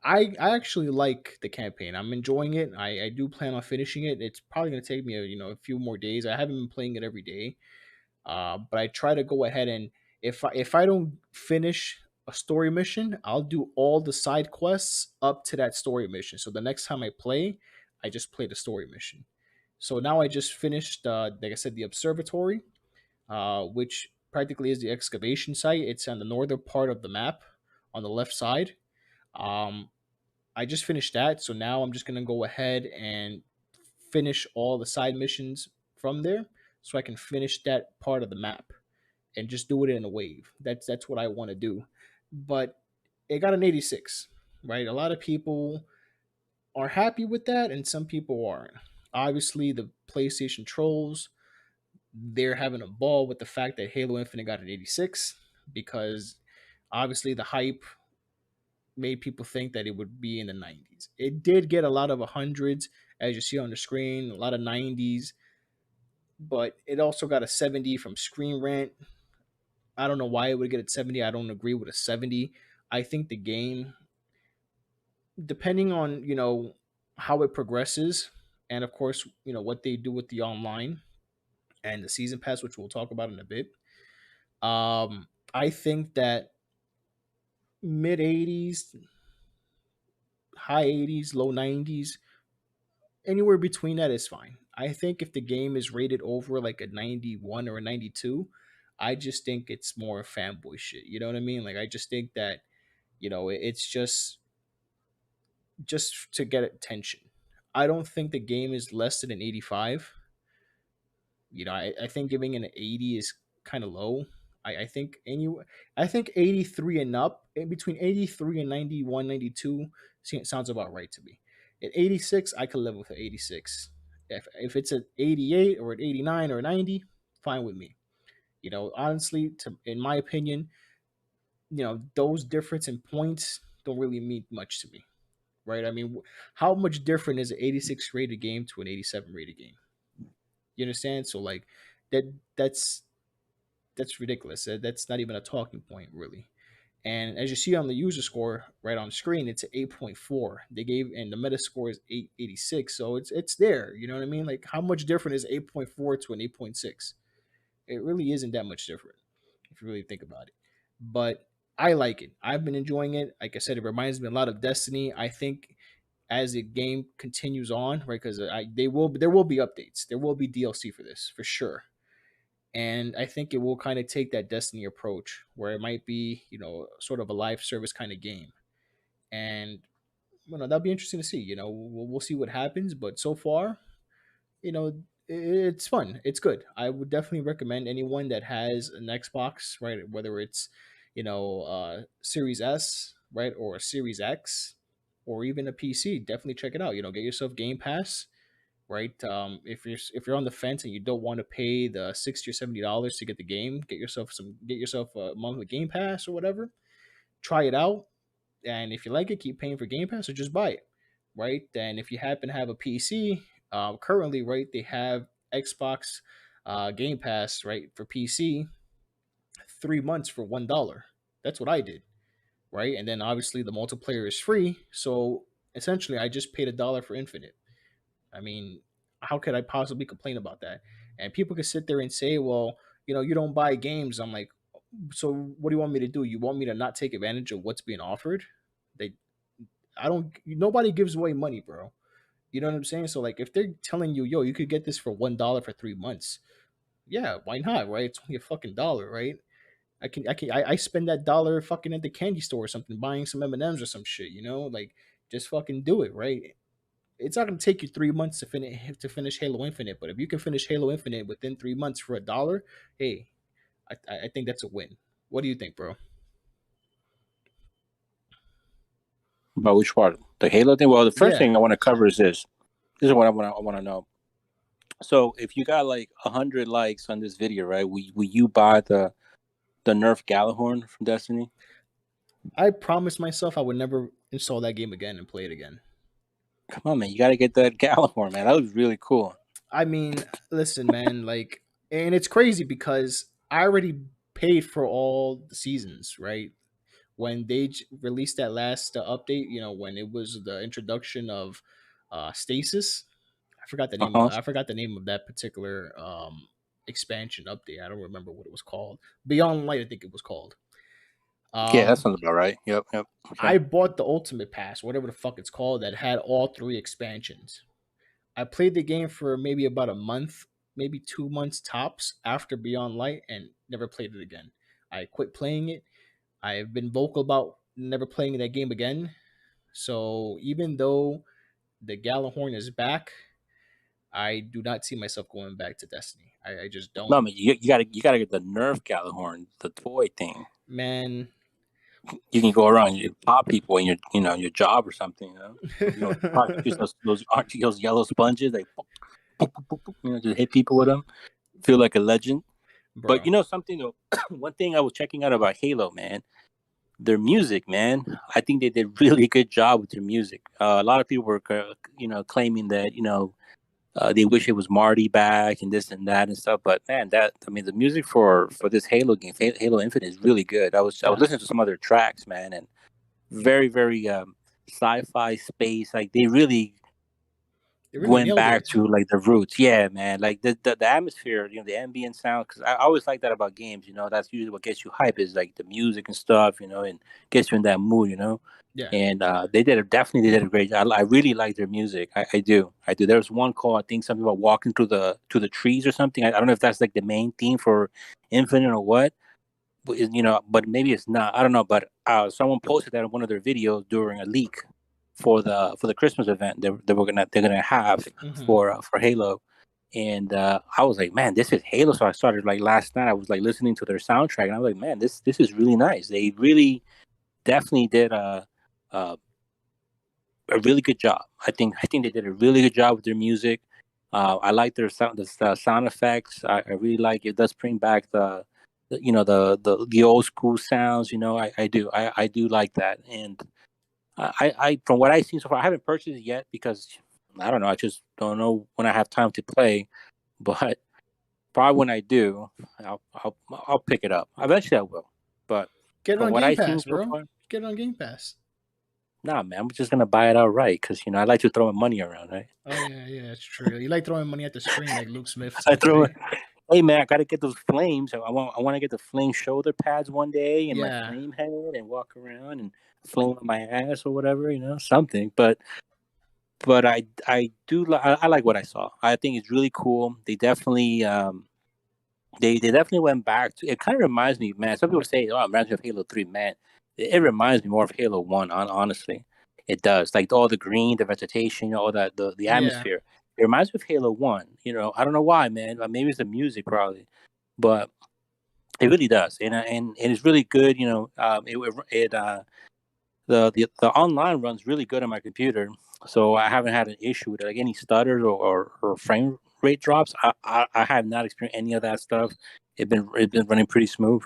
I actually like the campaign. I'm enjoying it. I do plan on finishing it. It's probably gonna take me a few more days. I haven't been playing it every day, but I try to go ahead and if I don't finish a story mission, I'll do all the side quests up to that story mission. So the next time I play, I just play the story mission. So now I just finished, like I said, the observatory, which practically is the excavation site. It's on the northern part of the map on the left side. Um, I just finished that, so now I'm just gonna go ahead and finish all the side missions from there, so I can finish that part of the map and just do it in a wave. That's what I want to do. But it got an 86, right? A lot of people are happy with that, and some people aren't. Obviously, the PlayStation trolls, they're having a ball with the fact that Halo Infinite got an 86 because obviously the hype made people think that it would be in the 90s. It did get a lot of hundreds, as you see on the screen, a lot of 90s, but it also got a 70 from Screen Rant. I don't know why it would get a 70. I don't agree with a 70. I think the game, depending on, how it progresses, and of course, what they do with the online and the season pass, which we'll talk about in a bit. I think that mid 80s, high 80s, low 90s, anywhere between that is fine. I think if the game is rated over like a 91 or a 92, I just think it's more fanboy shit. You know what I mean? Like I just think that, it's just to get attention. I don't think the game is less than an 85. I think giving an 80 is kind of low. I think 83 and up, in between 83 and 91, 92 sounds about right to me. At 86, I could live with an 86. If it's an 88 or an 89 or a 90, fine with me. Honestly, in my opinion, those difference in points don't really mean much to me, right? I mean, how much different is an 86 rated game to an 87 rated game? You understand? So like that that's ridiculous. That's not even a talking point, really. And as you see on the user score right on screen, it's an 8.4. They gave, and the meta score is 886. So it's there. You know what I mean? Like how much different is 8.4 to an 8.6? It really isn't that much different if you really think about it. But I like it. I've been enjoying it. Like I said, it reminds me a lot of Destiny. I think as the game continues on, right? Because there will be updates. There will be DLC for this for sure. And I think it will kind of take that Destiny approach where it might be, sort of a live service kind of game. And that'll be interesting to see. We'll see what happens. But so far, it's fun. It's good. I would definitely recommend anyone that has an Xbox, right? Whether it's, Series S, right, or a Series X, or even a PC. Definitely check it out. Get yourself Game Pass, right? If you're on the fence and you don't want to pay the $60 or $70 to get the game, get yourself a monthly Game Pass or whatever. Try it out, and if you like it, keep paying for Game Pass or just buy it, right? And if you happen to have a PC, currently, right, they have Xbox Game Pass, right, for PC, 3 months for $1. That's what I did, right? And then obviously the multiplayer is free, so essentially I just paid $1 for Infinite. I mean, how could I possibly complain about that? And people could sit there and say, well, you don't buy games. I'm like, so what do you want me to do? You want me to not take advantage of what's being offered? They, I don't. Nobody gives away money, bro. You know what I'm saying? So like, if they're telling you, yo, you could get this for $1 for 3 months, yeah, why not? Right? It's only a fucking dollar, right? I spend that dollar fucking at the candy store or something, buying some M&Ms or some shit. Like just fucking do it, right? It's not going to take you 3 months to finish Halo Infinite, but if you can finish Halo Infinite within 3 months for $1, hey, I think that's a win. What do you think, bro? About which part? The Halo thing? Well, the first Yeah, thing I want to cover is this. This is what I want to know. So if you got like 100 likes on this video, right? Will you buy the Nerf Gallahorn from Destiny? I promised myself I would never install that game again and play it again. Come on, man! You got to get that Gallahorn, man. That was really cool. I mean, listen, man, like, and it's crazy because I already paid for all the seasons, right? When they released that last update, when it was the introduction of Stasis, Uh-huh. I forgot the name of that particular expansion update. I don't remember what it was called. Beyond Light, I think it was called. Yeah, that Um, sounds about right. Yep. Okay. I bought the Ultimate Pass, whatever the fuck it's called, that had all three expansions. I played the game for maybe about a month, maybe 2 months tops after Beyond Light, and never played it again. I quit playing it. I've been vocal about never playing that game again. So even though the Gallahorn is back, I do not see myself going back to Destiny. I just No, don't. I mean you got to get the Nerf Gallahorn, the toy thing. Man, you can go around, you pop people in your job or something. Just those yellow sponges, like just hit people with them. Feel like a legend. But Bro. something though, one thing I was checking out about Halo, man, their music, man. I think they did really good job with their music. A lot of people were, claiming that they wish it was Marty back and this and that and stuff. But man, the music for this Halo game, Halo Infinite, is really good. I was listening to Yes. some other tracks, man, and very very sci-fi space. Like they really They really went nailed back it. to like the roots. Yeah, man. Like the atmosphere, the ambient sound. Because I always like that about games. That's usually what gets you hype is like the music and stuff. And gets you in that mood. Yeah. And they did a great job. I really like their music. I do. There's one call, I think something about walking through the trees or something. I don't know if that's like the main theme for Infinite or what. But maybe it's not. I don't know. But someone posted that in one of their videos during a leak for the Christmas event they're gonna have Hmm. for Halo. And I was like, man, this is Halo. So I started like last night. I was like listening to their soundtrack, and I was like, man, this is really nice. They really definitely did a really good job. I think they did a really good job with their music. I like their sound effects. I really like it. Does bring back the old school sounds. I do. I do like that. And I from what I've seen so far, I haven't purchased it yet because I don't know. I just don't know when I have time to play. But probably when I do, I'll pick it up. Eventually, I will. But Get it from on what Game I've seen Pass, so bro. far, Get it on Game Pass. nah, man, I'm just gonna buy it outright because I like to throw my money around, right? Oh yeah, yeah, that's true. You like throwing money at the screen, like Luke Smith I said throw today. it. Hey man, I gotta get those flames. I want to get the flame shoulder pads one day and my Yeah, flame head and walk around and flame on my ass or whatever, something. But I do I like what I saw. I think it's really cool. They definitely they definitely went back to. It kind of reminds me, man. Some people say, "Oh, it reminds me of Halo 3." Man, it reminds me more of Halo 1. Honestly, it does. Like all the green, the vegetation, all that, the yeah. atmosphere. It reminds me of Halo 1. I don't know why, man. Maybe it's the music, probably, but it really does, and it's really good. The online runs really good on my computer, so I haven't had an issue with it, like any stutters or frame rate drops. I have not experienced any of that stuff. It's been running pretty smooth.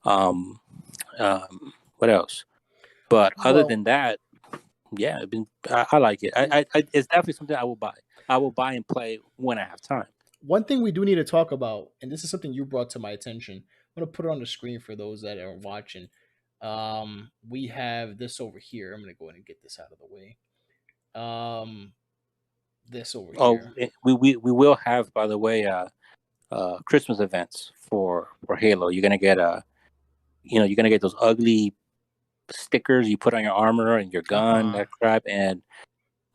Um, what else? But other Well, than that, yeah, I like it. It's definitely something I will buy. I will buy and play when I have time. one thing we do need to talk about, and this is something you brought to my attention. I'm gonna put it on the screen for those that are watching. We have this over here. I'm gonna go ahead and get this out of the way. Um, this over Oh, here. we will have, by the way, Christmas events for Halo. You're gonna get those ugly stickers you put on your armor and your Uh gun, huh. that crap. And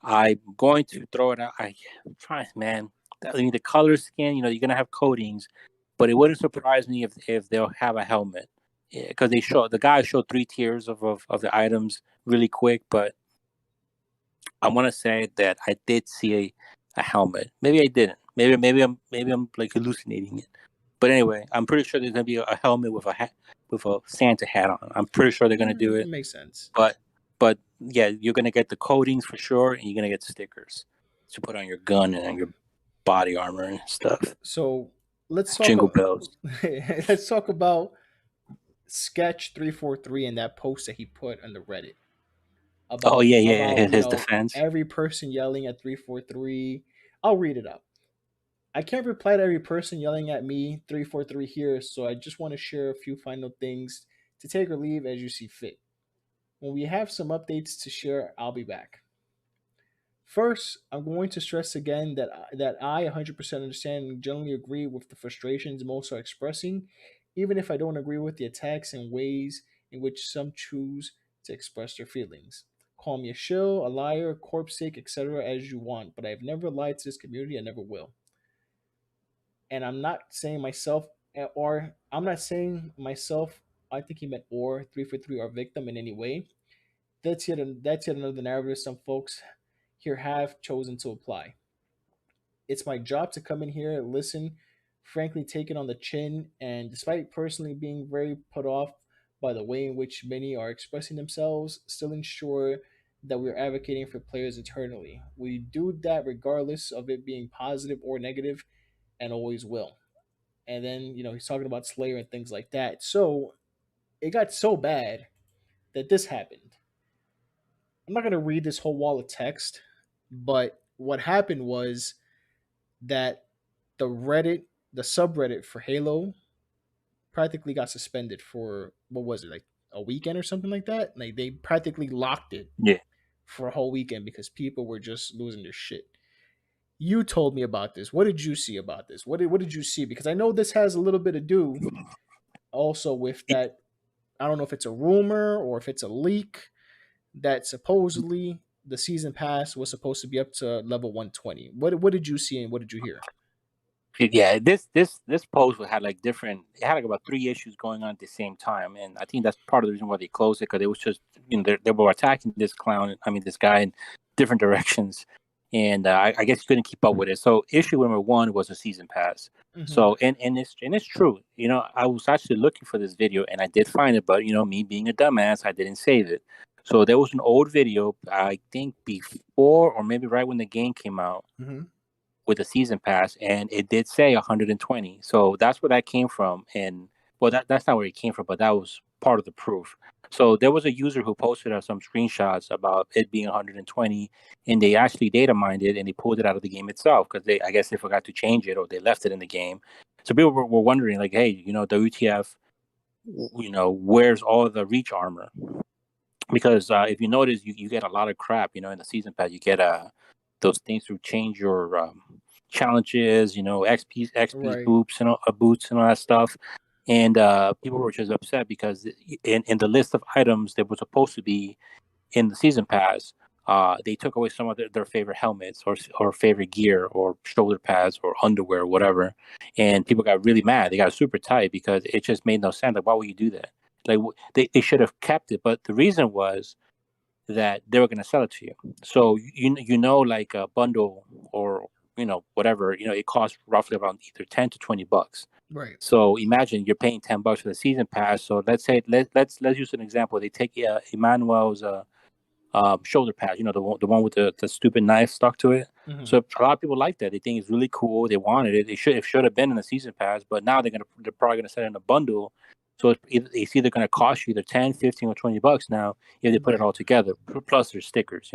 I'm going to throw it out. I'm trying, man. I mean, the color skin, you're gonna have coatings, but it wouldn't surprise me if they'll have a helmet, because the guy showed 3 tiers of the items really quick. But I want to say that I did see a helmet. Maybe I didn't. Maybe I'm like hallucinating it. But anyway, I'm pretty sure there's gonna be a helmet with a hat, with a Santa hat on. I'm pretty sure they're gonna do It it. makes sense. But yeah, you're gonna get the coatings for sure, and you're gonna get stickers to put on your gun and on your body armor and stuff. So let's talk. Jingle bells. Let's talk about Sketch 343 and that post that he put on the Reddit Oh about yeah, yeah, about his defense. every person yelling at 343. I'll read it out. I can't reply to every person yelling at me 343 here, so I just want to share a few final things to take or leave as you see fit. When we have some updates to share, I'll be back. First, I'm going to stress again that I 100% understand and generally agree with the frustrations most are expressing, even if I don't agree with the attacks and ways in which some choose to express their feelings. Call me a shill, a liar, corpse sake, etc. as you want, but I've never lied to this community. I never will. And I'm not saying myself, or I'm not saying myself. I think he meant or 343 or victim in any way. That's yet another narrative some folks here have chosen to apply. It's my job to come in here, listen, frankly, take it on the chin, and despite personally being very put off by the way in which many are expressing themselves still ensure that we're advocating for players eternally. We do that regardless of it being positive or negative, and always will. And then, he's talking about Slayer and things like that. So it got so bad that this happened. I'm not going to read this whole wall of text, but what happened was that the subreddit for Halo practically got suspended for, what was it, like a weekend or something like that? Like they practically locked it Yeah. for a whole weekend because people were just losing their shit. You told me about this. What did you see about this? What did you see? Because I know this has a little bit to do also with that. I don't know if it's a rumor or if it's a leak that supposedly the season pass was supposed to be up to level 120. What did you see and what did you hear? Yeah, this post had like different. It had like about 3 issues going on at the same time, and I think that's part of the reason why they closed it, because it was just, they were attacking this clown. I mean, this guy in different directions, and I guess you couldn't keep up with it. So issue number one was a season pass. Mm-hmm. So and it's true. I was actually looking for this video and I did find it, but me being a dumbass, I didn't save it. So there was an old video, I think before or maybe right when the game came out, Mm-hmm. with a season pass, and it did say 120. So that's where that came from. And well, that's not where it came from, but that was part of the proof. So there was a user who posted some screenshots about it being 120, and they actually data mined it and they pulled it out of the game itself because I guess they forgot to change it or they left it in the game. So people were wondering, like, hey, the UTF, where's all the reach armor? Because if you notice, you get a lot of crap, in the season pass. You get those things to change your challenges, XP Right. boots and boots and all that stuff. And people were just upset because in the list of items that were supposed to be in the season pass, they took away some of their favorite helmets or favorite gear or shoulder pads or underwear or whatever. And people got really mad. They got super tight because it just made no sense. Like, why would you do that? Like, they should have kept it. But the reason was that they were going to sell it to you. So like a bundle or whatever, it costs roughly around either $10 to $20. Right. So imagine you're paying $10 for the season pass. So let's say let's use an example. They take Emmanuel's shoulder pad, the one with the stupid knife stuck to it. Mm-hmm. So a lot of people like that. They think it's really cool. They wanted it. It should have been in the season pass, but now they're probably gonna set it in a bundle. So it's either gonna cost you either 10, 15, or $20 now if they put it Right. all together. Plus there's stickers,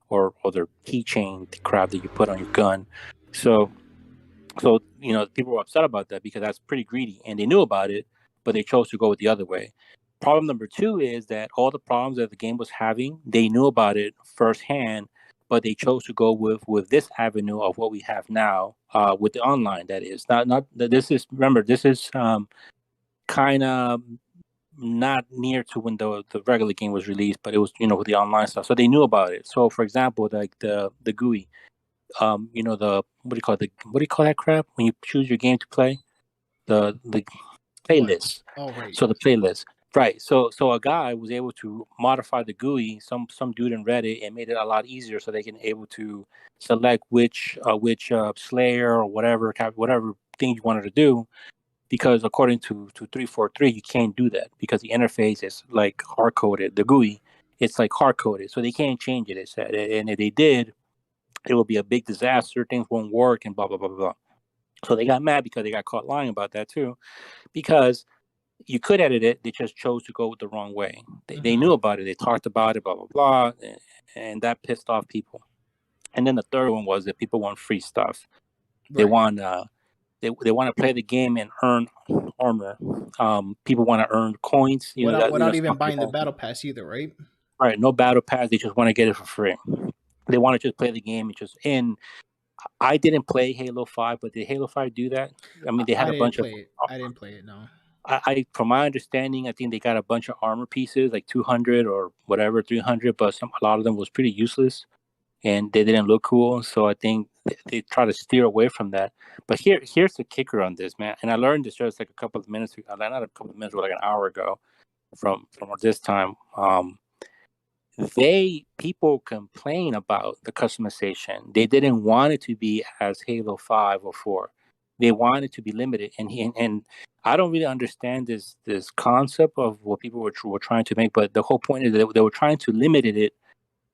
or their keychain crap that you put on your gun. So people were upset about that because that's pretty greedy, and they knew about it, but they chose to go the other way. Problem number two is that all the problems that the game was having, they knew about it firsthand, but they chose to go with this avenue of what we have now, with the online. That is not this is remember this is kind of not near to when the regular game was released, but it was with the online stuff. So they knew about it. So for example, like the GUI, the what do you call it? What do you call that crap when you choose your game to play? The What? playlist. Oh, right. So the playlist, right? So a guy was able to modify the GUI. Some dude in Reddit, and made it a lot easier, so they can able to select which Slayer or whatever thing you wanted to do. Because according to 343, you can't do that because the interface is like hard coded. The GUI, it's like hard coded, so they can't change it. It said, and if they did, it will be a big disaster. Things won't work, and blah blah blah blah blah. So they got mad because they got caught lying about that too, because you could edit it. They just chose to go the wrong way. They Mm-hmm. knew about it. They talked about it, blah blah blah, and that pissed off people. And then the third one was that people want free stuff. They Right. want they want to play the game and earn armor. People want to earn coins. Without even some buying the people, battle pass either, right? all right, no battle pass. They just want to get it for free. They want to just play the game and just in. I didn't play Halo 5, but did Halo 5 do that? I mean, they had I a didn't bunch of. play it. I didn't play it. No. From my understanding, I think they got a bunch of armor pieces, like 200 or whatever, 300, but a lot of them was pretty useless, and they didn't look cool. So I think they try to steer away from that. But here's the kicker on this, man. And I learned this just like a couple of minutes ago, not a couple of minutes, but like an hour ago from this time. People complain about the customization. They didn't want it to be as Halo 5 or 4. They wanted to be limited, and I don't really understand this concept of what people were trying to make, but the whole point is that they were trying to limit it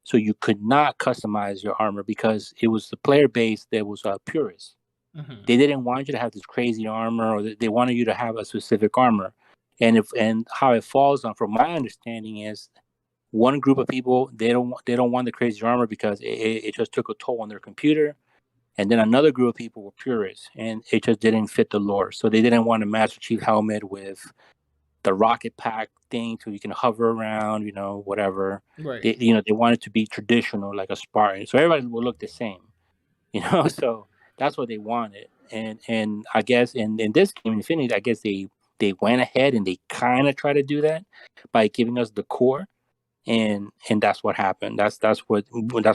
so you could not customize your armor because it was the player base that was purist. Mm-hmm. They didn't want you to have this crazy armor, or they wanted you to have a specific armor. And how it falls on, from my understanding, is one group of people they don't want the crazy armor because it just took a toll on their computer. And then another group of people were purists, and it just didn't fit the lore. So they didn't want a Master Chief helmet with the rocket pack thing, so you can hover around, whatever. Right. They wanted to be traditional, like a Spartan, so everybody will look the same, So that's what they wanted, and I guess in this game, Infinity, I guess they went ahead and they kind of try to do that by giving us the core. And that's what happened. That's what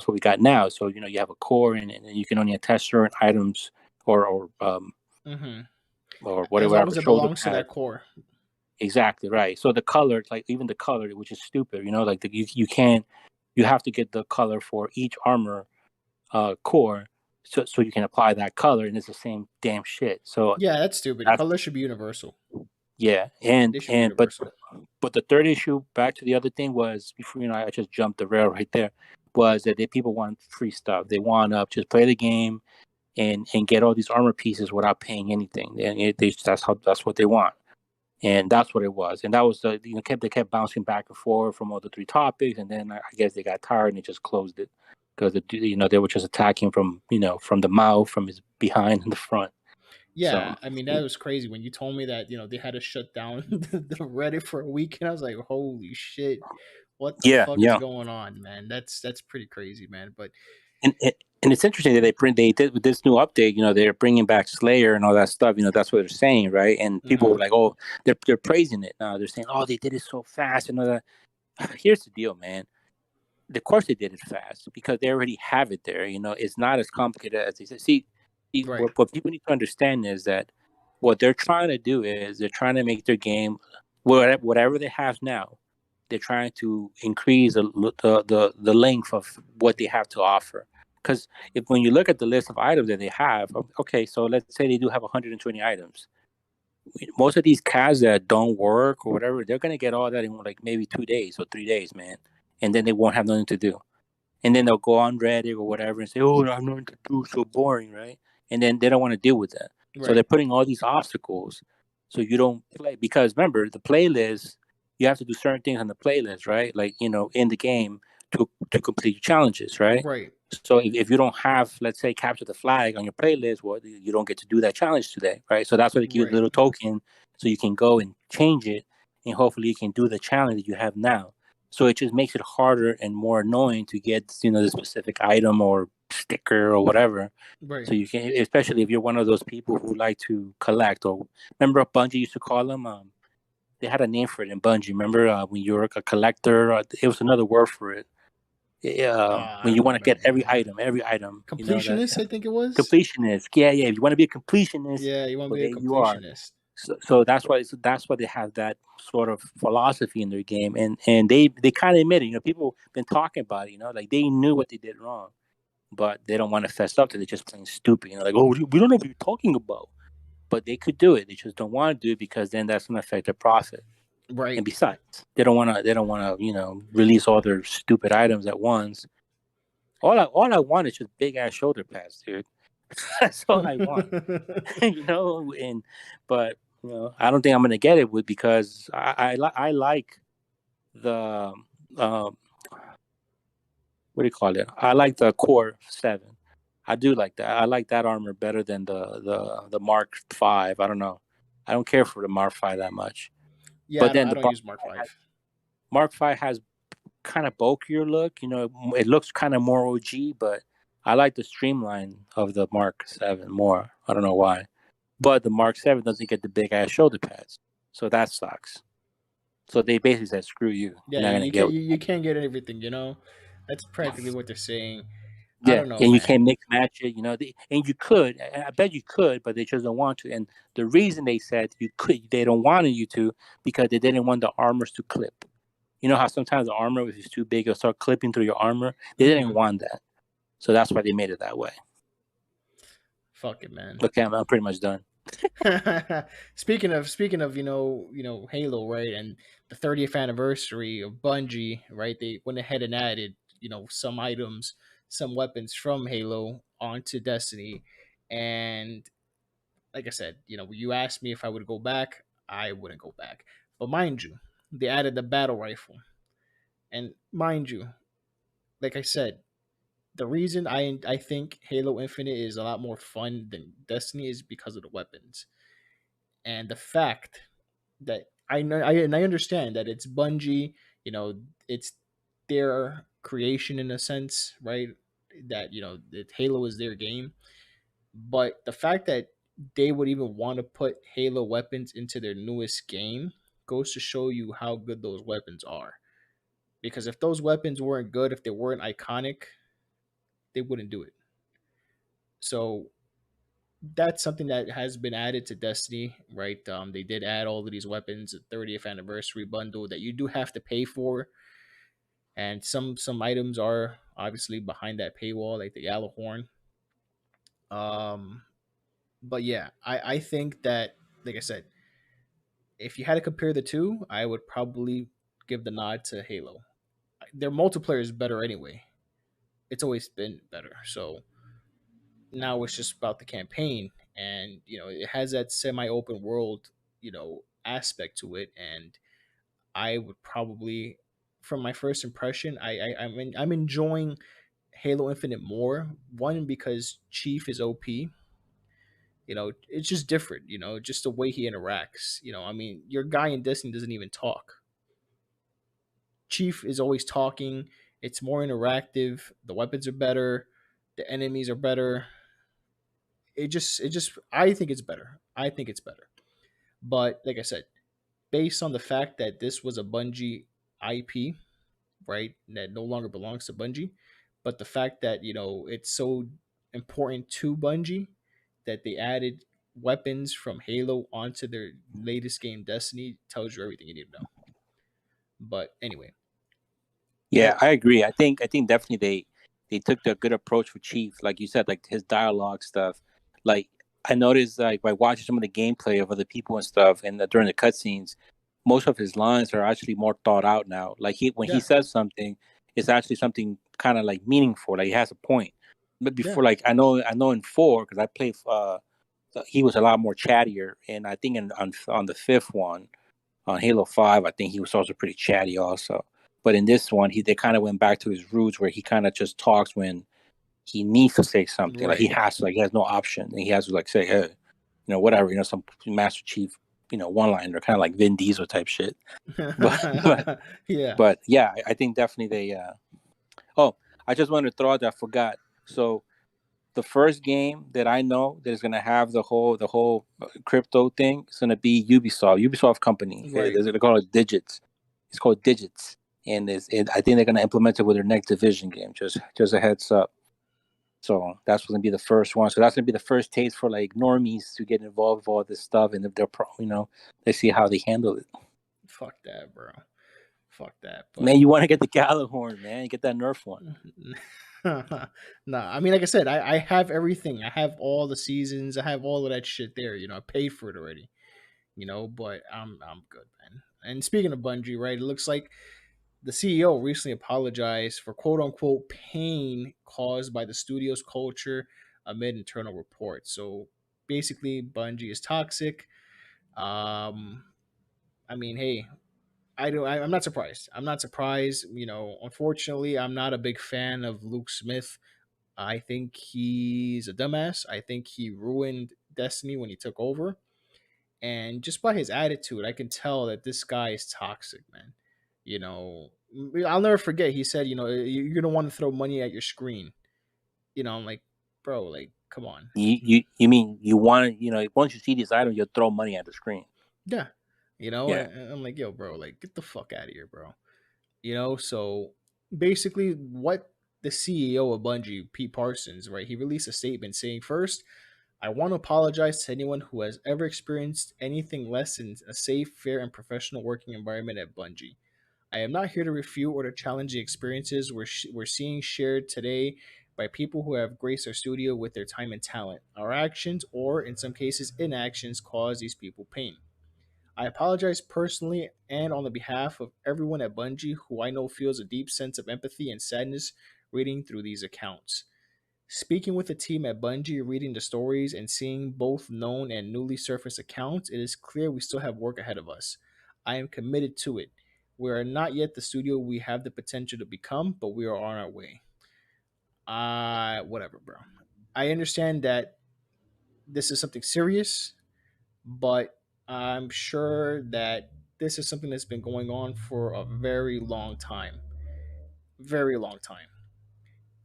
we got now. So you have a core, and you can only attach certain items or Mm-hmm. or As long as whatever it shoulder belongs to pad. that core. Exactly right. So the color, like even the color, which is stupid, like you can't, you have to get the color for each armor core, so you can apply that color, and it's the same damn shit. So Yeah, that's stupid. that's Color should be universal. yeah, They should be but universal. the third issue, back to the other thing, was before I just jumped the rail right there, was that people want free stuff. They want to just play the game and get all these armor pieces without paying anything, and that's what they want. And that's what it was, and that was they kept bouncing back and forth from all the three topics, and then I guess they got tired and they just closed it because they were just attacking from from the mouth, from his behind and the front. So Yeah, I mean that was crazy when you told me that they had to shut down the Reddit for a week, and I was like, holy shit, what the fuck is yeah, going on, man? That's pretty crazy, man. But and it's interesting that they did with this new update. They're bringing back Slayer and all that stuff. That's what they're saying, right? And people were mm-hmm. like, oh, they're praising it. Now they're saying, oh, they did it so fast and all that. Here's the deal, man. Of course they did it fast because they already have it there. It's not as complicated as they say. See, Right, what people need to understand is that what they're trying to do is they're trying to make their game whatever they have now. They're trying to increase the length of what they have to offer. Because when you look at the list of items that they have, okay, so let's say they do have 120 items. Most of these CAS that don't work or whatever, they're gonna get all that in like maybe 2 days or 3 days, man, and then they won't have nothing to do. And then they'll go on Reddit or whatever and say, "Oh, I'm nothing to do, so boring," right? And then they don't want to deal with that, so right, they're putting all these obstacles so you don't play. Because remember, the playlist, you have to do certain things on the playlist, right? Like in the game to complete challenges, right? right, So if you don't have, let's say, capture the flag on your playlist, well, you don't get to do that challenge today, right? So that's why they give you a right, little token so you can go and change it, and hopefully you can do the challenge that you have now. So it just makes it harder and more annoying to get the specific item or sticker or whatever. right. So you can, especially if you're one of those people who like to collect, or remember Bungie used to call them. They had a name for it in Bungie. Remember when you were a collector? It was another word for it. I When you don't want to get remember, man. every item, that Completionist, I think it was. completionist. Yeah, yeah. If you want to be a completionist, Yeah, you want to well, be a there you are. completionist. So that's why they have that sort of philosophy in their game, and they kind of admit it. People been talking about it. Like they knew what they did wrong, but they don't want to fess up to it. They're just plain stupid. Like, oh, we don't know what you're talking about, but they could do it. They just don't want to do it because then that's going to affect their profit. Right. And besides, they don't want to release all their stupid items at once. All I want is just big ass shoulder pads, dude. That's all I want. And but I don't think I'm gonna get it because I like the what do you call it? I like the Core 7. I do like that. I like that armor better than the Mark 5. I don't know. I don't care for the Mark 5 that much. Yeah, But then I the don't use Mark Five. Mark 5 has kind of bulkier look. It looks kind of more OG, but I like the streamline of the Mark 7 more. I don't know why. But the Mark 7 doesn't get the big ass shoulder pads. So that sucks. So they basically said, screw you. You're Yeah, not going to you get can't what you can't get everything. That's practically what they're saying. I Yeah, don't know, and you man. can't mix match it, and you could. I bet you could, but they just don't want to. And the reason they said you could, they don't want you to, because they didn't want the armors to clip. You know how sometimes the armor, if it's too big, it'll start clipping through your armor. They didn't Hmm. want that, so that's why they made it that way. Fuck it, man. Okay, I'm pretty much done. Speaking of Halo, right, and the 30th anniversary of Bungie, right? They went ahead and added some items, some weapons from Halo onto Destiny, and like I said, you asked me if I would go back. I wouldn't go back, but mind you, they added the battle rifle, and mind you, like I said, the reason I think Halo Infinite is a lot more fun than Destiny is because of the weapons and the fact that I know and I understand that it's Bungie, it's their creation in a sense, right? That that Halo is their game, but the fact that they would even want to put Halo weapons into their newest game goes to show you how good those weapons are. Because if those weapons weren't good, if they weren't iconic, they wouldn't do it. So that's something that has been added to Destiny, right? They did add all of these weapons, a 30th anniversary bundle that you do have to pay for, and some items are obviously behind that paywall, like the yellow horn. Um, but yeah, I think that, like I said, if you had to compare the two, I would probably give the nod to Halo. Their multiplayer is better anyway. It's always been better. So now it's just about the campaign, and it has that semi-open world aspect to it, and I would probably, from my first impression, I'm enjoying Halo Infinite more. One, because Chief is OP. It's just different. Just the way he interacts. I mean, your guy in Destiny doesn't even talk. Chief is always talking. It's more interactive. The weapons are better. The enemies are better. I think it's better. I think it's better. But like I said, based on the fact that this was a Bungie IP, right, that no longer belongs to Bungie, but the fact that it's so important to Bungie that they added weapons from Halo onto their latest game, Destiny, tells you everything you need to know. But anyway, Yeah, that I agree. I think definitely they took the good approach for Chief, like you said, like his dialogue stuff. Like I noticed, like by watching some of the gameplay of other people and stuff, and during the cutscenes, most of his lines are actually more thought out now. Like when he yeah, says something, it's actually something kind of like meaningful. Like he has a point. But yeah, before, like I know in 4 because I played. He was a lot more chattier, and I think on the fifth one on Halo 5, I think he was also pretty chatty also. But in this one, they kind of went back to his roots where he kind of just talks when he needs to say something. Like he right. has to, like he has no option, and he has to like say, hey, whatever, some Master Chief, one liner, kind of like Vin Diesel type shit. But but Yeah, but yeah, I think definitely they. Oh, I just wanted to throw out that I forgot. So the first game that I know that is going to have the whole crypto thing is going to be Ubisoft company. right. They're called it Digits. It's called Digits, and I think they're going to implement it with their next division game. Just a heads up. So that's going to be the first one. So that's going to be the first taste for like normies to get involved with all this stuff, and if they're they see how they handle it. Fuck that, bro. Fuck that. But Man, you want to get the Gallahorn, man, get that Nerf one. nah, I mean, like I said, I have everything. I have all the seasons. I have all of that shit there. I paid for it already. But I'm good, man. And speaking of Bungie, right? It looks like the CEO recently apologized for quote unquote pain caused by the studio's culture amid internal reports. So basically, Bungie is toxic. Um, I mean, hey, I'm not surprised. I'm not surprised. Unfortunately, I'm not a big fan of Luke Smith. I think he's a dumbass. I think he ruined Destiny when he took over. And just by his attitude, I can tell that this guy is toxic, man. You know, I'll never forget. He said, you're gonna want to throw money at your screen. I'm like, bro, like, come on. You mean you want to once you see these items, you'll throw money at the screen? Yeah, Yeah. and I'm like, yo, bro, like, get the fuck out of here, bro. So basically, what the CEO of Bungie, Pete Parsons, right, he released a statement saying, first, I want to apologize to anyone who has ever experienced anything less than a safe, fair, and professional working environment at Bungie. I am not here to refute or to challenge the experiences we're seeing shared today by people who have graced our studio with their time and talent. Our actions, or in some cases inactions, cause these people pain. I apologize personally and on the behalf of everyone at Bungie who I know feels a deep sense of empathy and sadness reading through these accounts. Speaking with the team at Bungie, reading the stories, and seeing both known and newly surfaced accounts, it is clear we still have work ahead of us. I am committed to it. We are not yet the studio we have the potential to become, but we are on our way. Whatever, bro. I understand that this is something serious, but I'm sure that this is something that's been going on for a very long time. Very long time.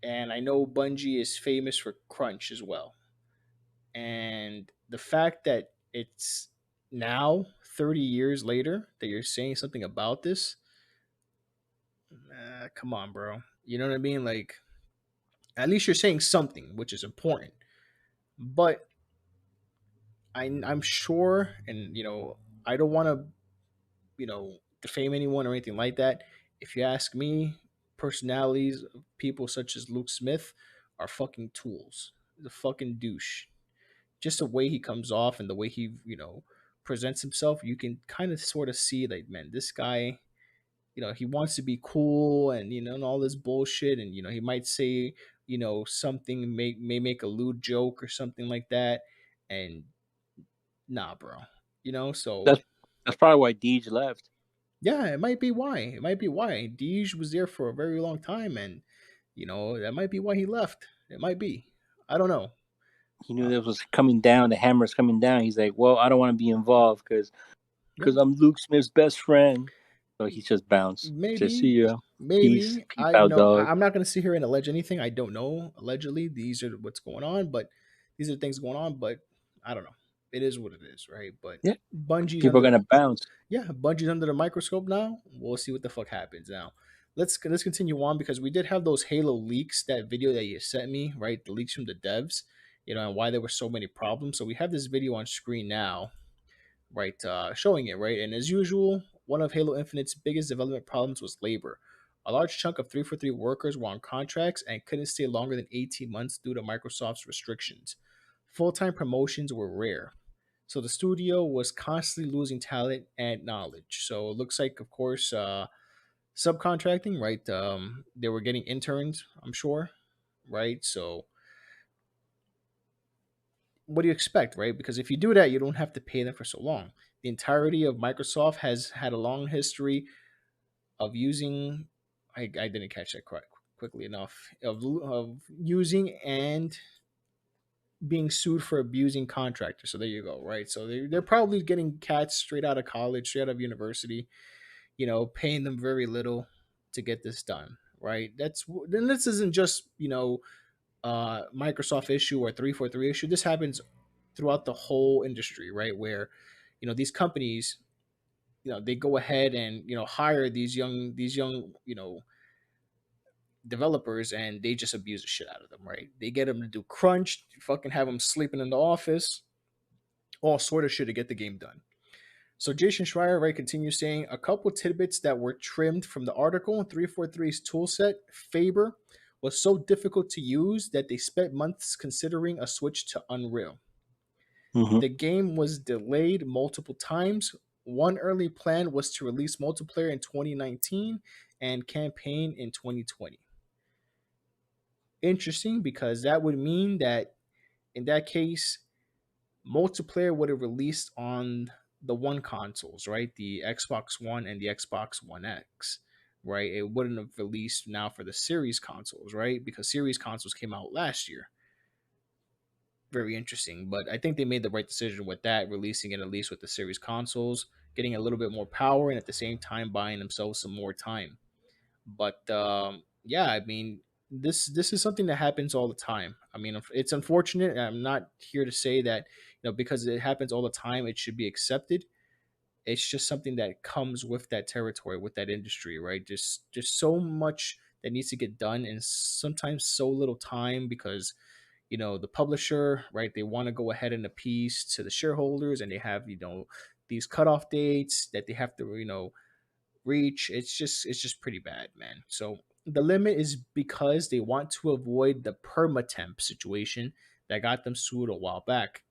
And I know Bungie is famous for crunch as well. And the fact that it's now 30 years later that you're saying something about this, come on, bro. You know what I mean? Like, at least you're saying something, which is important. But I'm sure, and I don't want to, defame anyone or anything like that. If you ask me, personalities of people such as Luke Smith are fucking tools. The fucking douche. Just the way he comes off and the way he presents himself, you can kind of sort of see like, man, this guy, he wants to be cool and and all this bullshit, and he might say something may make a lewd joke or something like that, and nah, bro, so That's that's probably why Deej left. yeah, it might be why. It might be why Deej was there for a very long time, and that might be why he left. It might be. I don't know. He knew Uh, that was coming down. The hammer's coming down. He's like, well, I don't want to be involved yeah, because I'm Luke Smith's best friend. So he just bounced. Just see maybe, you. Peace. maybe. Peace out, dog. I'm not going to sit here and allege anything. I don't know. Allegedly, these are what's going on, but these are things going on. But I don't know. It is what it is, right? But Yeah. Bungie's People are under gonna bounce. yeah, Bungie's under the microscope now. We'll see what the fuck happens now. Let's continue on because we did have those Halo leaks. That video that you sent me, right? The leaks from the devs, and why there were so many problems. So we have this video on screen now, right, showing it, right. And as usual, one of Halo Infinite's biggest development problems was labor. A large chunk of 343 workers were on contracts and couldn't stay longer than 18 months due to Microsoft's restrictions. Full-time promotions were rare. So the studio was constantly losing talent and knowledge. So it looks like, of course, subcontracting, right? They were getting interns, I'm sure, right? So what do you expect, right? Because if you do that, you don't have to pay them for so long. The entirety of Microsoft has had a long history of using. I didn't catch that quickly enough of using and being sued for abusing contractors. So there you go, right? So they're probably getting cats straight out of college, straight out of university, paying them very little to get this done, right? Then this isn't just Microsoft issue or 343 issue. This happens throughout the whole industry, right? Where these companies, they go ahead and hire these young developers, and they just abuse the shit out of them, right? They get them to do crunch, fucking have them sleeping in the office, all sort of shit to get the game done. So Jason Schreier, right, continues saying a couple tidbits that were trimmed from the article. 343's toolset, Faber, was so difficult to use that they spent months considering a switch to Unreal. Mm-hmm. The game was delayed multiple times. One early plan was to release multiplayer in 2019 and campaign in 2020. Interesting, because that would mean that in that case, multiplayer would have released on the one consoles, right? The Xbox One and the Xbox One X, right? It wouldn't have released now for the Series consoles, right? Because Series consoles came out last year. Very interesting, but I think they made the right decision with that, releasing it at least with the Series consoles, getting a little bit more power, and at the same time buying themselves some more time. But yeah, I mean, this is something that happens all the time. I mean, it's unfortunate. I'm not here to say that because it happens all the time, it should be accepted. It's just something that comes with that territory, with that industry, right? Just so much that needs to get done, and sometimes so little time because the publisher, right? They want to go ahead and appease to the shareholders, and they have these cutoff dates that they have to reach. It's just pretty bad, man. So The limit is because they want to avoid the permatemp situation that got them sued a while back.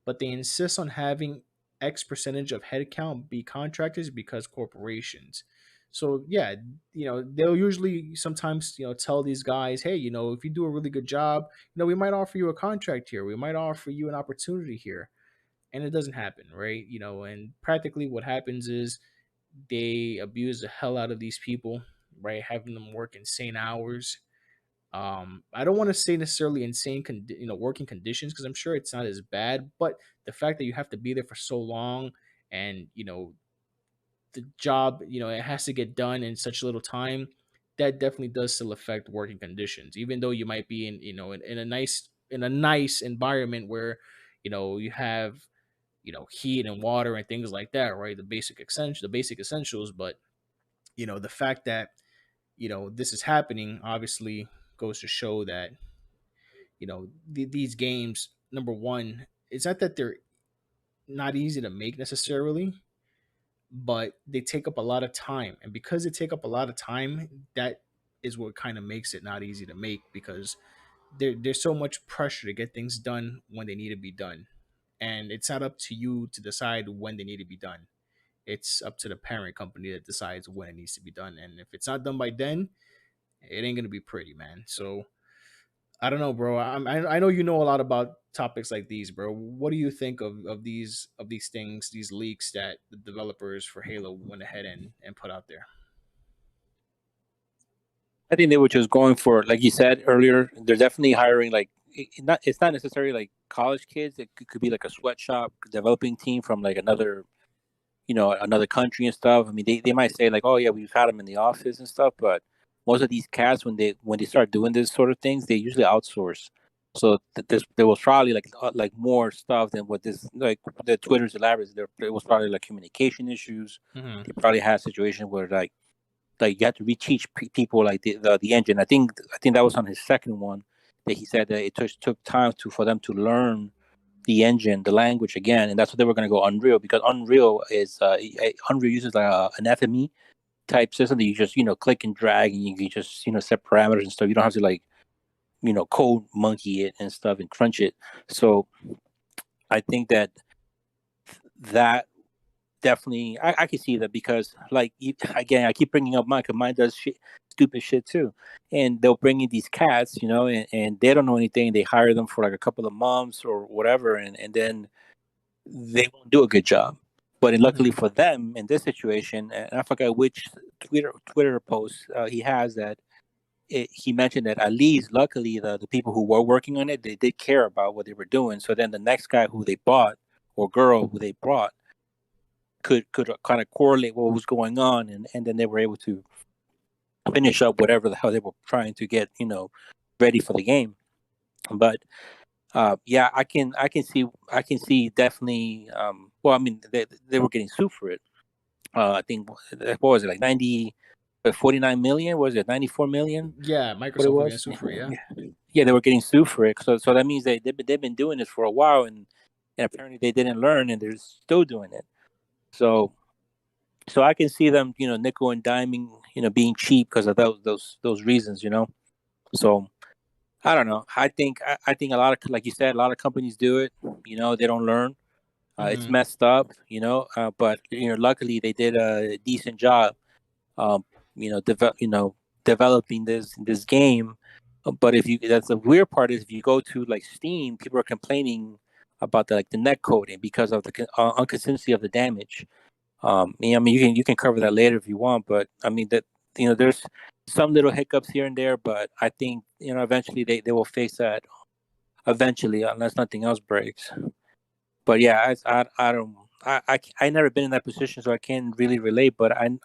But they insist on having X percentage of headcount be contractors because corporations. So yeah, they'll usually sometimes tell these guys, hey, if you do a really good job, we might offer you a contract here, we might offer you an opportunity here, and it doesn't happen, right? And practically what happens is they abuse the hell out of these people, right? Having them work insane hours. I don't want to say necessarily insane, working conditions, because I'm sure it's not as bad, but the fact that you have to be there for so long, and the job, it has to get done in such little time, that definitely does still affect working conditions. Even though you might be in a nice environment where you have heat and water and things like that, right? The basic essentials, but the fact that this is happening obviously goes to show that these games, number one, it's not that they're not easy to make necessarily, but they take up a lot of time, and because they take up a lot of time, that is what kind of makes it not easy to make, because there's so much pressure to get things done when they need to be done, and it's not up to you to decide when they need to be done. It's up to the parent company that decides when it needs to be done, and if it's not done by then, it ain't gonna be pretty, man. So I don't know, bro. I know you know a lot about topics like these, bro. What do you think of these things, these leaks that the developers for Halo went ahead and put out there? I think they were just going for, like you said earlier, they're definitely hiring like it's not necessarily like college kids. It could be like a sweatshop developing team from like another country and stuff. I mean, they might say like, oh yeah, we've had them in the office and stuff, but most of these cats when they start doing this sort of things, they usually outsource. So there was probably like more stuff than what this like the Twitter's elaborate. There was probably like communication issues. Mm-hmm. They probably had a situation where like you have to reteach people like the engine. I think that was on his second one that he said that it took time for them to learn the engine, the language again, and that's what they were going to go Unreal, because Unreal uses like an FME type system that you just click and drag, and you can just set parameters and stuff. You don't have to like code monkey it and stuff and crunch it. So I think that definitely I can see that, because like again, I keep bringing up mine because mine does stupid shit too, and they'll bring in these cats, and they don't know anything. They hire them for like a couple of months or whatever, and then they won't do a good job. But luckily Mm-hmm. for them in this situation, and I forgot which Twitter post he has that he mentioned that at least luckily the people who were working on it, they did care about what they were doing. So then the next guy who they bought, or girl who they brought, could kind of correlate what was going on, and then they were able to finish up whatever the hell they were trying to get ready for the game. But yeah, I can see definitely. Well, I mean, they were getting sued for it. I think what was it, like 49 million? Was it 94 million? Yeah, What it Microsoft was getting was? sued for it. Yeah. Yeah, they were getting sued for it. So that means they've been doing this for a while, and apparently they didn't learn, and they're still doing it. So I can see them, nickel and diming, being cheap because of those reasons. So I don't know. I think a lot of, like you said, a lot of companies do it. They don't learn. It's Mm-hmm. messed up. But luckily they did a decent job. Um, developing this game. But that's the weird part is if you go to like Steam, people are complaining about the net coding because of the inconsistency of the damage. I mean, you can cover that later if you want, but I mean that there's some little hiccups here and there, but I think eventually they will face that eventually, unless nothing else breaks. But yeah, I don't. I never been in that position, so I can't really relate. But I'm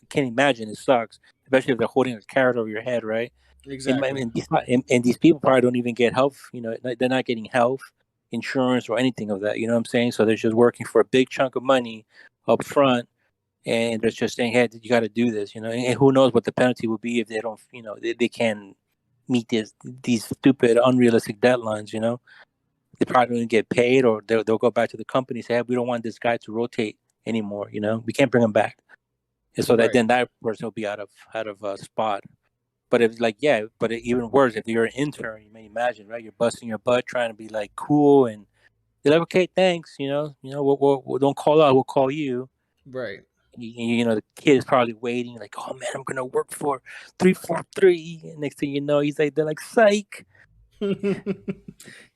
can't imagine it sucks, especially if they're holding a carrot over your head, right? Exactly. And these people probably don't even get health. They're not getting health insurance or anything of that. You know what I'm saying? So they're just working for a big chunk of money up front, and they're just saying, "Hey, you got to do this," And who knows what the penalty will be if they don't, they can meet these stupid, unrealistic deadlines. They probably don't get paid, or they'll go back to the company and say, "Hey, we don't want this guy to rotate anymore. We can't bring him back." And so Right. that person will be out of spot. But if like yeah, but even worse if you're an intern, you may imagine, right? You're busting your butt trying to be like cool, and they're like, okay, thanks, we'll don't call out, we'll call you. Right. The kid is probably waiting, like, oh man, I'm gonna work for 343. And next thing you know, they're like, psych.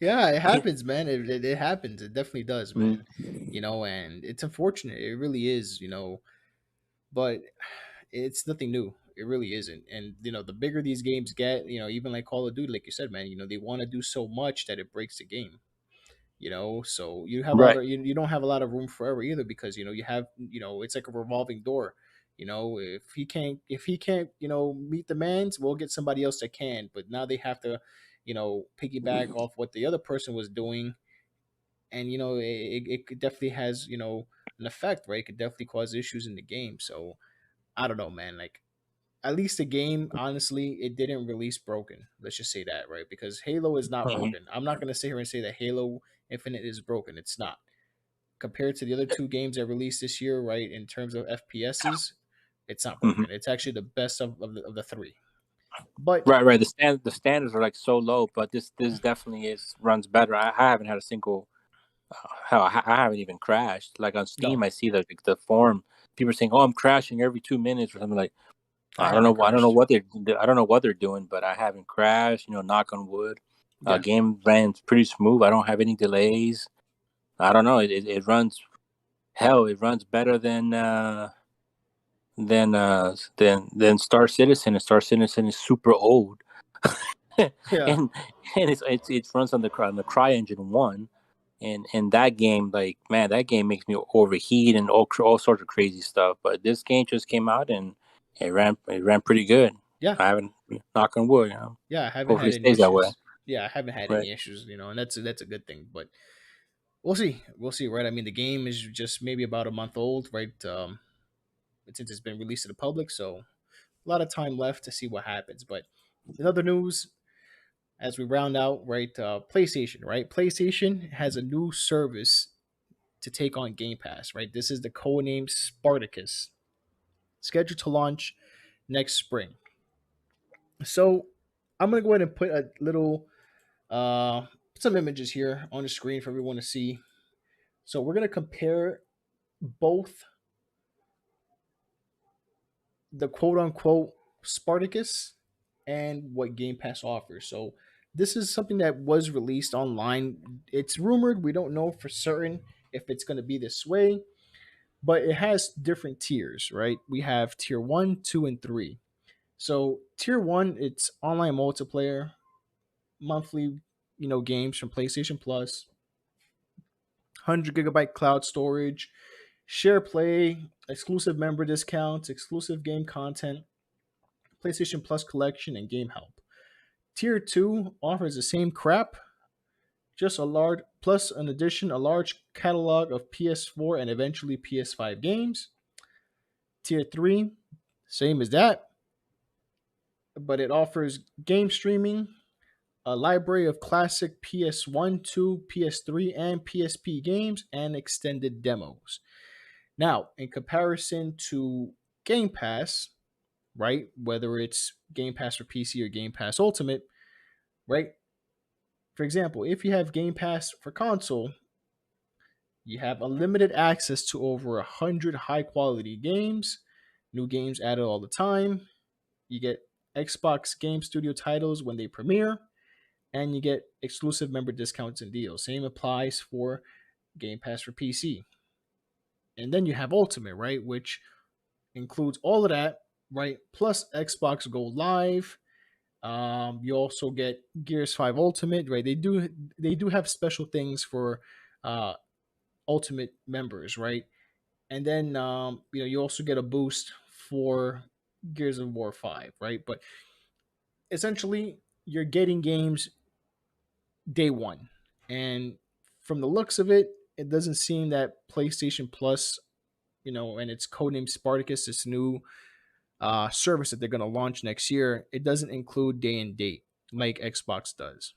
Yeah, it happens, man. It happens. It definitely does, Mm-hmm. man. And it's unfortunate. It really is, but it's nothing new. It really isn't. And the bigger these games get, even like Call of Duty, like you said, man, they want to do so much that it breaks the game. So you have a lot Right. of you don't have a lot of room forever either, because you have it's like a revolving door. If he can't meet demands, we'll get somebody else that can. But now they have to piggyback off what the other person was doing. And it could definitely has an effect, right? It could definitely cause issues in the game. So I don't know, man. Like, at least the game, honestly, it didn't release broken. Let's just say that, right? Because Halo is not Mm-hmm. broken. I'm not going to sit here and say that Halo Infinite is broken. It's not. Compared to the other two games that released this year, right, in terms of FPSs, it's not Mm-hmm. broken. It's actually the best of the three. But Right. The standards are like so low, but this definitely is runs better. I haven't had a single hell. I haven't even crashed. Like on Steam, no, I see the form. People are saying, "Oh, I'm crashing every 2 minutes" or something like. I I don't haven't know. crashed. I don't know what they're doing, but I haven't crashed. Knock on wood. Yeah. Game ran pretty smooth. I don't have any delays. I don't know. It runs hell. It runs better than Star Citizen. And Star Citizen is super old, and Yeah. and it runs on the CryEngine 1. And that game, like man, that game makes me overheat and all sorts of crazy stuff. But this game just came out and it ran pretty good. Yeah. I haven't knock on wood. Yeah. I haven't Hopefully had it any stays that way. issues. Yeah, I haven't had Right. any issues, and that's a good thing. But we'll see. We'll see, right? I mean, the game is just maybe about a month old, right? Since it's been released to the public, so a lot of time left to see what happens. But in other news, as we round out, right, PlayStation, right? PlayStation has a new service to take on Game Pass, right? This is the codename Spartacus, scheduled to launch next spring. So I'm gonna go ahead and put a little some images here on the screen for everyone to see. So we're gonna compare both the quote unquote Spartacus and what Game Pass offers. So this is something that was released online. It's rumored. We don't know for certain if it's going to be this way, but it has different tiers, right? We have tier 1, 2, and 3. So tier 1, it's online multiplayer, monthly, games from PlayStation Plus, 100 gigabyte cloud storage, share play, exclusive member discounts, exclusive game content, PlayStation Plus collection, and game help. Tier 2 offers the same crap, just a large plus an addition a large catalog of PS4 and eventually PS5 games. Tier 3, same as that, but it offers game streaming, a library of classic PS1, 2, PS3, and PSP games, and extended demos. Now, in comparison to Game Pass, right, whether it's Game Pass for PC or Game Pass Ultimate, right? For example, if you have Game Pass for console, you have unlimited access to over 100 high quality games, new games added all the time. You get Xbox Game Studio titles when they premiere, and you get exclusive member discounts and deals. Same applies for Game Pass for PC. And then you have Ultimate, right, which includes all of that, right, plus Xbox Gold Live. You also get Gears 5 Ultimate, right? They do have special things for uh, Ultimate members, right? And then you also get a boost for Gears of War 5, right? But essentially, you're getting games day one, and from the looks of it, it doesn't seem that PlayStation Plus, and its codename Spartacus, this new service that they're going to launch next year, it doesn't include day and date like Xbox does.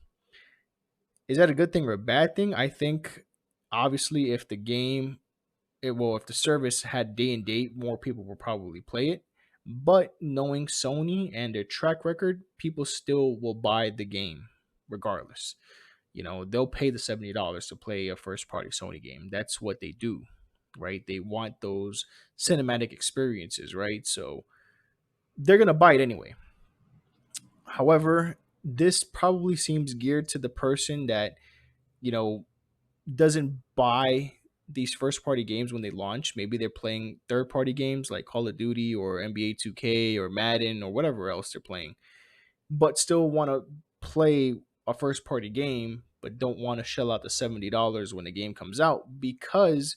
Is that a good thing or a bad thing? I think obviously if the service had day and date, more people will probably play it. But knowing Sony and their track record, people still will buy the game regardless. They'll pay the $70 to play a first party Sony game. That's what they do, right? They want those cinematic experiences, right? So they're going to buy it anyway. However, this probably seems geared to the person that, you know, doesn't buy these first party games when they launch. Maybe they're playing third party games like Call of Duty or NBA 2K or Madden or whatever else they're playing, but still want to play a first party game, but don't want to shell out the $70 when the game comes out because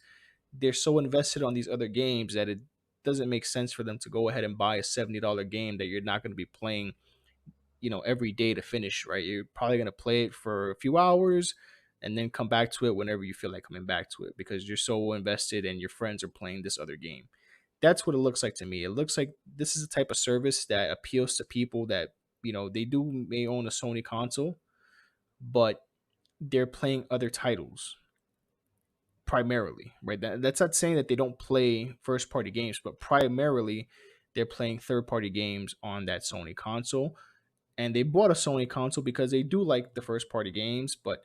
they're so invested on these other games that it doesn't make sense for them to go ahead and buy a $70 game that you're not going to be playing, every day to finish, right? You're probably going to play it for a few hours and then come back to it whenever you feel like coming back to it because you're so invested and your friends are playing this other game. That's what it looks like to me. It looks like this is the type of service that appeals to people that, they may own a Sony console, but they're playing other titles primarily, right? That's not saying that they don't play first party games, but primarily they're playing third party games on that Sony console. And they bought a Sony console because they do like the first party games, but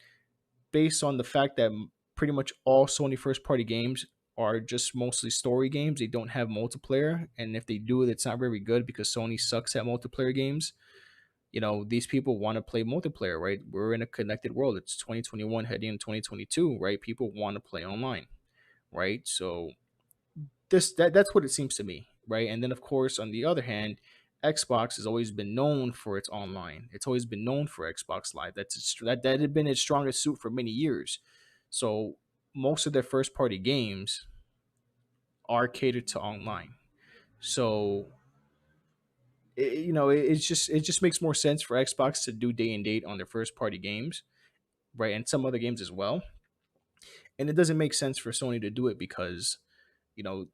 based on the fact that pretty much all Sony first party games are just mostly story games, they don't have multiplayer. And if they do, it's not very good because Sony sucks at multiplayer games. These people want to play multiplayer, right? We're in a connected world. It's 2021 heading into 2022, right? People want to play online, right? So that's what it seems to me, right? And then of course, on the other hand, Xbox has always been known for its online. It's always been known for Xbox Live. That had been its strongest suit for many years. So most of their first party games are catered to online. So it just makes more sense for Xbox to do day and date on their first party games, right? And some other games as well. And it doesn't make sense for Sony to do it because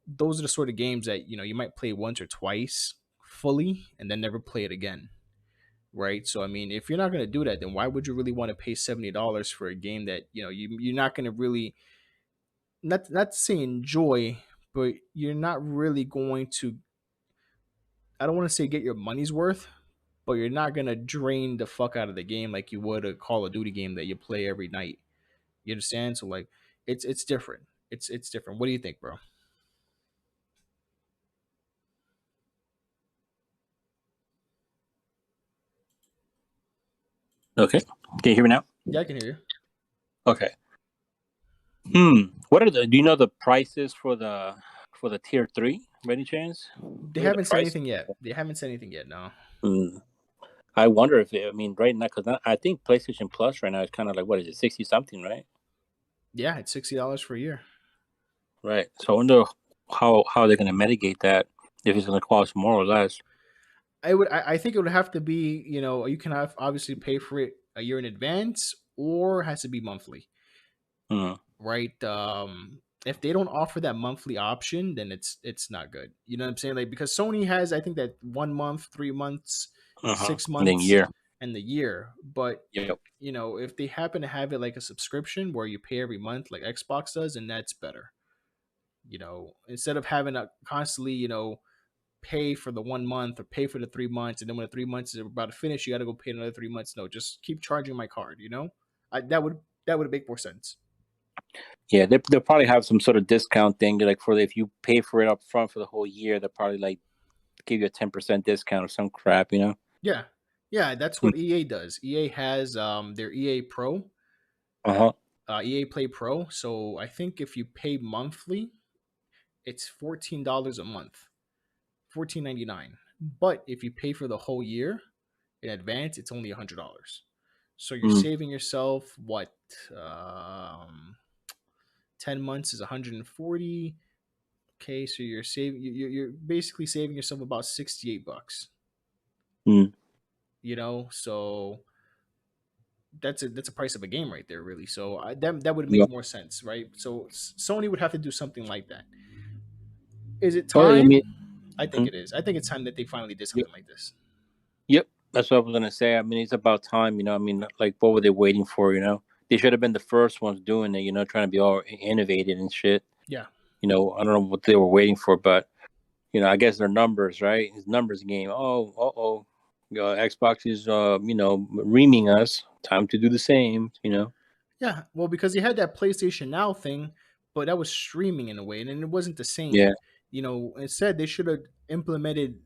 those are the sort of games that you might play once or twice fully and then never play it again, right? So I mean, if you're not going to do that, then why would you really want to pay $70 for a game that you're not going to really, not to say enjoy, but you're not really going to, I don't want to say get your money's worth, but you're not going to drain the fuck out of the game like you would a Call of Duty game that you play every night. You understand? So like it's different. It's different. What do you think, bro? Okay. Can you hear me now? Yeah, I can hear you. Okay. What are do you know the prices for the tier 3 by any chance? They haven't said anything yet. No. I wonder if right now, because I think PlayStation Plus right now is kind of like, what is it, 60 something, right? Yeah, it's $60 for a year. Right. So I wonder how they're going to mitigate that, if it's going to cost more or less. I think it would have to be, you can obviously pay for it a year in advance, or it has to be monthly. Right? If they don't offer that monthly option, then it's not good. You know what I'm saying? Like, because Sony has, I think, that 1 month, 3 months, 6 months, and the year. But if they happen to have it like a subscription where you pay every month, like Xbox does, and that's better. Instead of having to constantly, pay for the 1 month or pay for the 3 months, and then when the 3 months is about to finish, you got to go pay another 3 months. No, just keep charging my card. That would make more sense. Yeah, they'll probably have some sort of discount thing, like if you pay for it up front for the whole year, they'll probably like give you a 10% discount or some crap, Yeah, that's what EA does. EA has their EA Pro, EA Play Pro. So I think if you pay monthly, it's $14 a month, $14.99. But if you pay for the whole year in advance, it's only $100. So you're saving yourself what? 10 months is 140. Okay, so you're basically saving yourself about $68. So that's a price of a game right there, really. So that would make more sense, right? So Sony would have to do something like that. Is it time? I think it is. I think it's time that they finally did something like this. Yep, that's what I was gonna say. I mean, it's about time. Like, what were they waiting for? They should have been the first ones doing it. Trying to be all innovative and shit. Yeah. I don't know what they were waiting for, but I guess they're numbers, right? It's numbers game. Oh, oh, Xbox is reaming us. Time to do the same. Yeah, well, because they had that PlayStation Now thing, but that was streaming in a way, and it wasn't the Yeah. same. Instead they should have implemented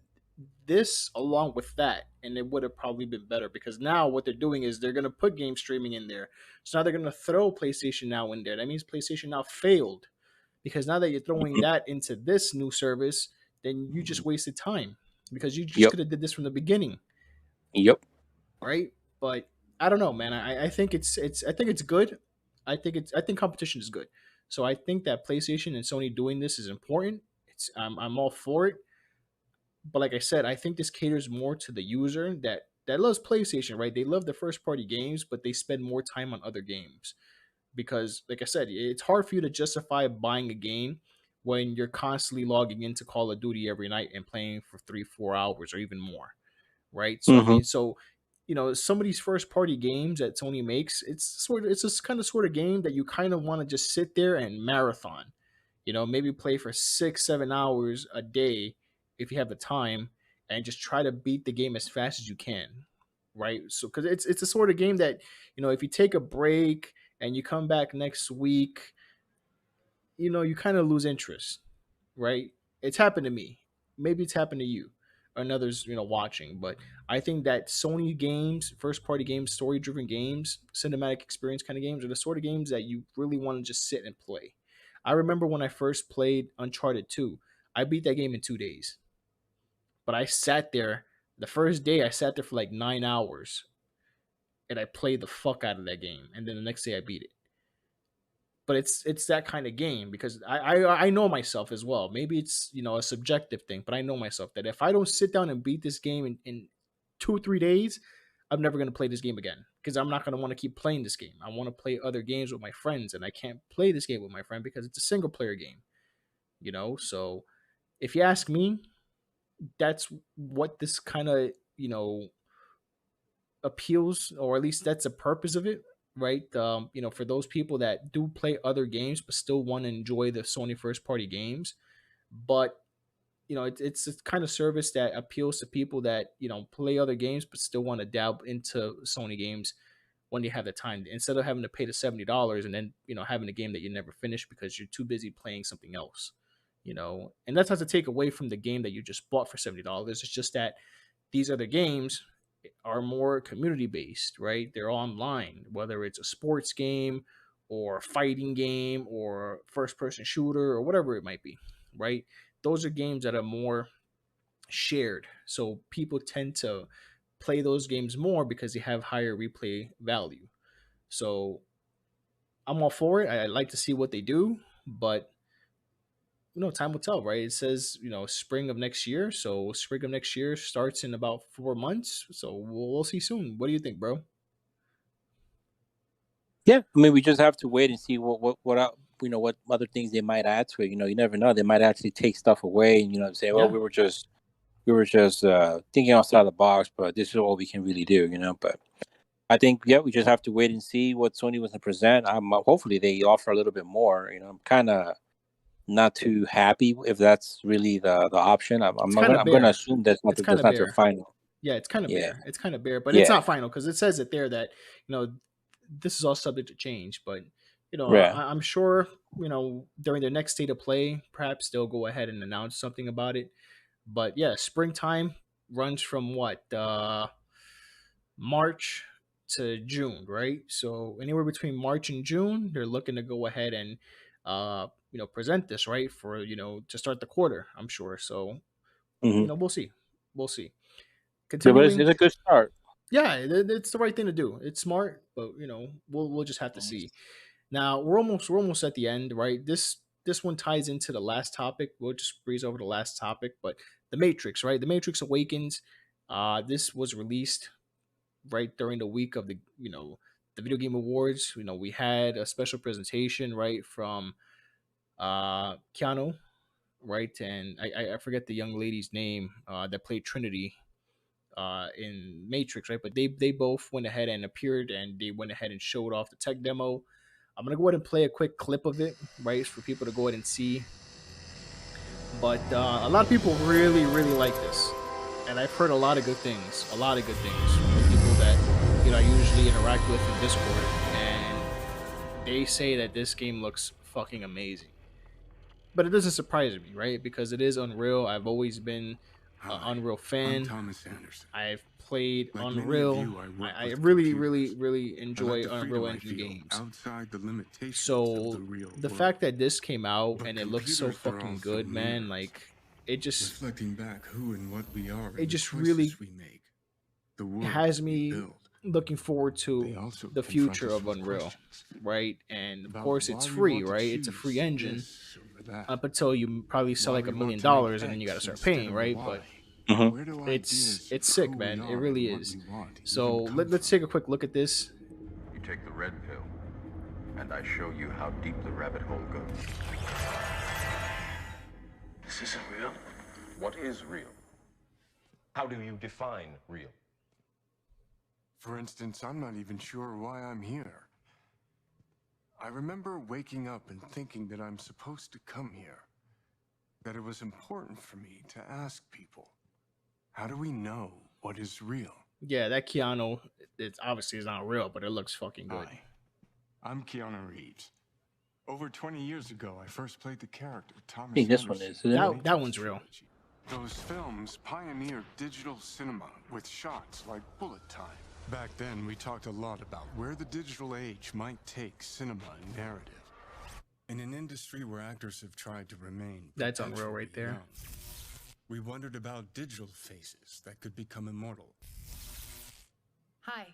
this along with that, and it would have probably been better. Because now what they're doing is they're gonna put game streaming in there, so now they're gonna throw PlayStation Now in there. That means PlayStation Now failed because now that you're throwing Mhm. that into this new service, then you just wasted time because you just Yep. could have did this from the beginning, Yep. right? But I don't know, man. I think it's good. I think competition is good. So I think that PlayStation and Sony doing this is important. I'm all for it. But like I said, I think this caters more to the user that loves PlayStation, right? They love the first party games, but they spend more time on other games because, like I said, it's hard for you to justify buying a game when you're constantly logging into Call of Duty every night and playing for 3 4 hours or even more, right? So I Hmm. mean, some of these first party games that Sony makes, it's this kind of sort of game that you kind of want to just sit there and marathon. Maybe play for 6 7 hours a day if you have the time, and just try to beat the game as fast as you can, right? So because it's a sort of game that if you take a break and you come back next week, you kind of lose interest, right? It's happened to me. Maybe it's happened to you and others, watching. But I think that Sony games, first party games, story driven games, cinematic experience kind of games are the sort of games that you really want to just sit and play. I remember when I first played Uncharted 2, I beat that game in 2 days. But I sat there, the first day, I sat there for like 9 hours and I played the fuck out of that game. And then the next day I beat it. But it's that kind of game because I know myself as well. Maybe it's a subjective thing, but I know myself that if I don't sit down and beat this game in 2 or 3 days, I'm never gonna play this game again because I'm not gonna want to keep playing this game. I want to play other games with my friends, and I can't play this game with my friend because it's a single player game. So if you ask me, that's what this kind of appeals, or at least that's the purpose of it, right? For those people that do play other games but still want to enjoy the Sony first party games, but it's a kind of service that appeals to people that play other games but still want to dabble into Sony games when you have the time, instead of having to pay the $70 and then having a game that you never finish because you're too busy playing something else. And that's not to take away from the game that you just bought for $70. It's just that these other games are more community based, right? They're online, whether it's a sports game or a fighting game or first person shooter or whatever it might be, right? Those are games that are more shared. So people tend to play those games more because they have higher replay value. So I'm all for it. I like to see what they do, but time will tell, right? It says, spring of next year. So spring of next year starts in about 4 months. So we'll see soon. What do you think, bro? Yeah, I mean, we just have to wait and see what other things they might add to it. You never know. They might actually take stuff away and say, well, Yeah, we were just thinking outside the box, but this is all we can really do. But I think, yeah, we just have to wait and see what Sony was to present. Hopefully they offer a little bit more. I'm kind of not too happy if that's really the option. I'm, it's I'm kind gonna of I'm gonna bare. assume that's not It's kind that's of not their bare. final. Yeah, it's kind of Yeah, bare. It's kind of bare, but it's yeah, not final because it says it there that this is all subject to change. But yeah. I'm sure during their next state of play, perhaps they'll go ahead and announce something about it. But yeah, springtime runs from what March to June, right? So anywhere between March and June, they're looking to go ahead and present this, right, for to start the quarter. I'm sure. So Hmm. we'll see, we'll see. Yeah, but it's Continuing, a good start. yeah, it's the right thing to do. It's smart, but we'll just have to Mhm. see. Now we're almost at the end, right? This one ties into the last topic. We'll just breeze over the last topic, but the Matrix, right? The Matrix Awakens. This was released right during the week of the video game awards. We had a special presentation, right, from Keanu, right, and I forget the young lady's name that played Trinity in Matrix, right? But they both went ahead and appeared, and they went ahead and showed off the tech demo. I'm gonna go ahead and play a quick clip of it, right, for people to go ahead and see But a lot of people really like this, and I've heard a lot of good things. A lot of good things from people that I usually interact with in Discord, and they say that this game looks fucking amazing. But it doesn't surprise me, right? Because it is Unreal. I've always been an Unreal fan. I'm Thomas Anderson. I've played Like Unreal. you, I with really computers. enjoy I like Unreal Engine feel games. Outside the limitations So of the real the world. fact that this came out But and it looks so computers are fucking also good, man, mirrors, like it just reflecting back who and what we are. it just really we make, the world has we me build. looking forward They to also the confront future us of with Unreal, questions right? And of about course it's why we free, want to right? It's a free choose engine this over that. up until you probably sell Why like we $1 want million, to make and then you got to X start instead paying, of right? Y. But Where do it's ideas of sick, who man. we It are really and what is. we want So even come let's from? take a quick look at this. You take the red pill, and I show you how deep the rabbit hole goes. This isn't real. What is real? How do you define real? For instance, I'm not even sure why I'm here. I remember waking up and thinking that I'm supposed to come here. That it was important for me to ask people, how do we know what is real? Yeah, that Keanu, it's obviously is not real, but it looks fucking good. Hi, I'm Keanu Reeves. Over 20 years ago, I first played the character Thomas I think this one Anderson is, in isn't the it? That Matrix one's real. trilogy. Those films pioneered digital cinema with shots like bullet time. Back then, we talked a lot about where the digital age might take cinema and narrative. In an industry where actors have tried to remain That's Unreal right perpetually there. young, we wondered about digital faces that could become immortal. Hi,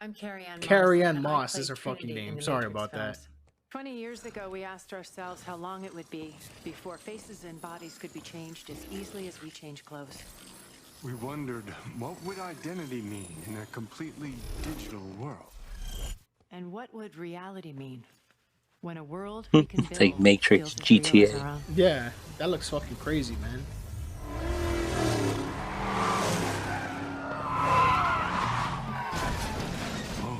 I'm Carrie-Anne Moss. Carrie-Anne and I Moss play is her fucking Trinity in name. the Sorry Matrix about that. films. 20 years ago, we asked ourselves how long it would be before faces and bodies could be changed as easily as we change clothes. We wondered, what would identity mean in a completely digital world? And what would reality mean? When a world we can build It's like Matrix, feels as real as GTA. our own. Yeah, that looks fucking crazy, man. Whoa,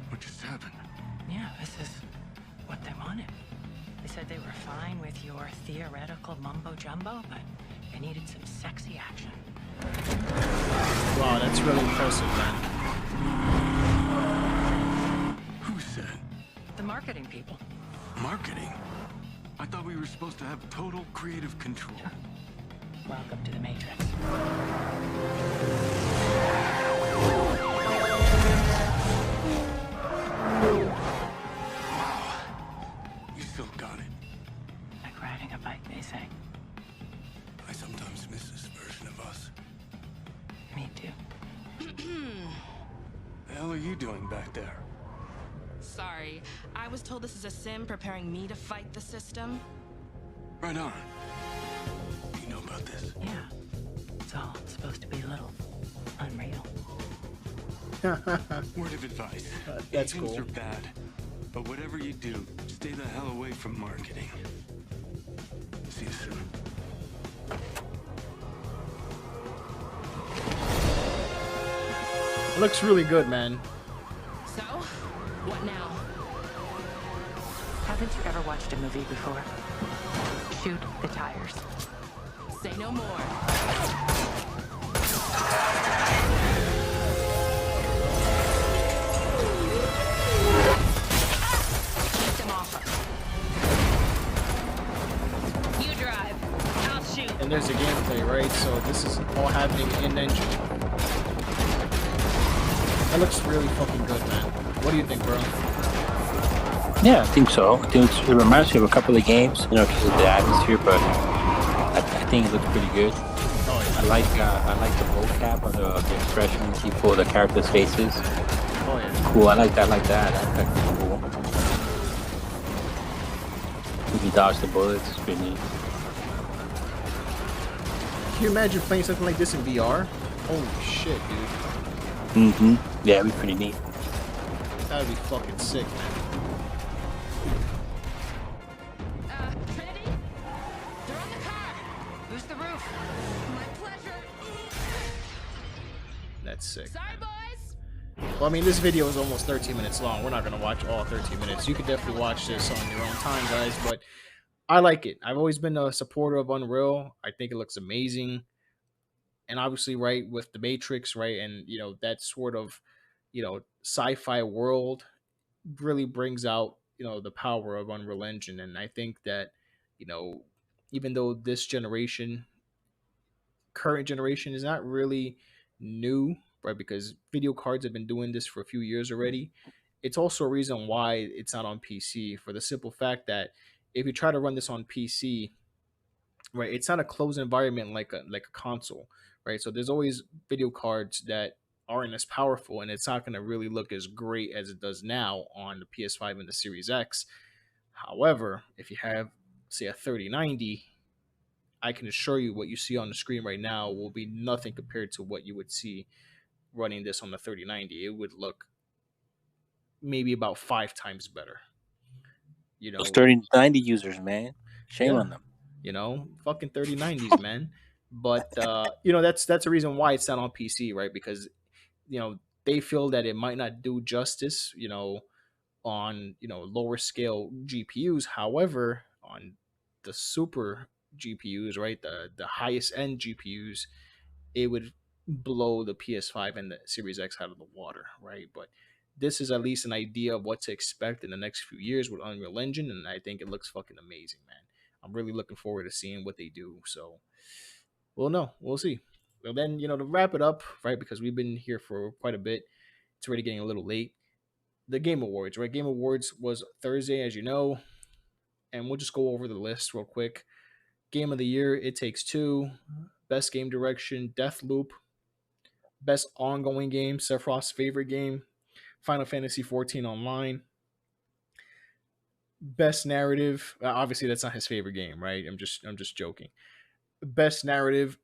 what just happened? Yeah, this is what they wanted. They said they were fine with your theoretical mumbo-jumbo, but they needed some sexy action. Wow, that's really impressive, man. Who said? The marketing people. Marketing? I thought we were supposed to have total creative control. Welcome to the Matrix. You still got it. Like riding a bike, they say. I sometimes miss this version of us. Me too. The hell are you doing back there? Sorry, I was told this is a sim preparing me to fight the system. Right on. You know about this? Yeah. It's all supposed to be a little unreal. Word of advice. That's Agents cool. are bad. But whatever you do, stay the hell away from marketing. See you soon. It looks really good, man. So, what now? Haven't you ever watched a movie before? Shoot the tires. Say no more. Get them off her. You drive. I'll shoot. And there's the gameplay, right? So this is all happening in engine. That looks really fucking good, man. What do you think, bro? Yeah, I think so. I think it reminds me of a couple of games, because of the atmosphere, but I think it looks pretty good. Oh I like the vocab on the expressions for the characters' faces. yeah. Oh yeah. Cool. I like that. That's cool. You can dodge the bullets. It's pretty neat. Can you imagine playing something like this in VR? Holy shit, dude. Yeah, it'd be pretty neat. That would be fucking sick, man. Trinity? They're on the car! Boost the roof. My pleasure! That's sick. Sorry, boys! Well, I mean, this video is almost 13 minutes long. We're not going to watch all 13 minutes. You could definitely watch this on your own time, guys. But I like it. I've always been a supporter of Unreal. I think it looks amazing. And obviously, right, with the Matrix, right, and that sort of sci-fi world really brings out the power of Unreal Engine. And I think that you know even though this generation, current generation, is not really new, right, because video cards have been doing this for a few years already, it's also a reason why it's not on PC, for the simple fact that if you try to run this on PC, right, it's not a closed environment like a console, right? So there's always video cards that aren't as powerful, and it's not going to really look as great as it does now on the PS5 and the Series X. However, if you have, say, a 3090, I can assure you what you see on the screen right now will be nothing compared to what you would see running this on the 3090. It would look maybe about 5 times better. Those 3090 users, man. Shame Yeah, on them. Fucking 3090s, man. But that's a reason why it's not on PC, right? Because they feel that it might not do justice, on lower scale GPUs. However, on the super GPUs, right, the highest end GPUs, it would blow the PS5 and the Series X out of the water, right? But this is at least an idea of what to expect in the next few years with Unreal Engine, and I think it looks fucking amazing, man. I'm really looking forward to seeing what they do. So we'll see. Well, then, to wrap it up, right, because we've been here for quite a bit, it's already getting a little late. The Game Awards, right? Game Awards was Thursday, as you know, and we'll just go over the list real quick. Game of the Year, It Takes Two. Best Game Direction, Deathloop. Best Ongoing Game, Sephiroth's favorite game, Final Fantasy 14 Online. Best Narrative, obviously that's not his favorite game, right? I'm just joking. Best Narrative,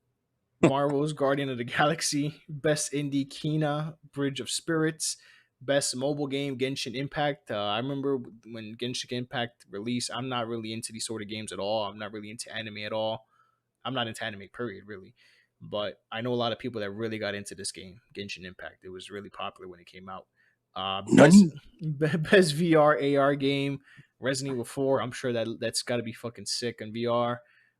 Marvel's Guardian of the Galaxy. Best Indie, Kena, Bridge of Spirits. Best Mobile Game, Genshin Impact. I remember when Genshin Impact released. I'm not really into these sort of games at all. I'm not really into anime at all. I'm not into anime, period, really. But I know a lot of people that really got into this game, Genshin Impact. It was really popular when it came out. Best VR AR game, Resident Evil 4. I'm sure that's got to be fucking sick in VR.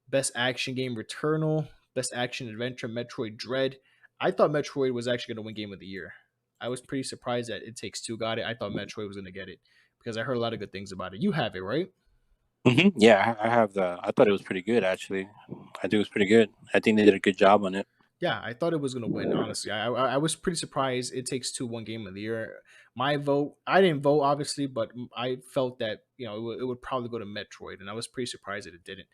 Best action game, Returnal. Best action adventure, Metroid Dread. I thought Metroid was actually going to win Game of the Year. I was pretty surprised that It Takes Two got it. I thought Metroid was going to get it because I heard a lot of good things about it. You have it, right? Mm-hmm. Yeah, I have the. I thought it was pretty good, actually. I think it was pretty good. I think they did a good job on it. Yeah, I thought it was going to win, honestly. I was pretty surprised It Takes Two won Game of the Year. My vote, I didn't vote, obviously, but I felt that, it would probably go to Metroid, and I was pretty surprised that it didn't.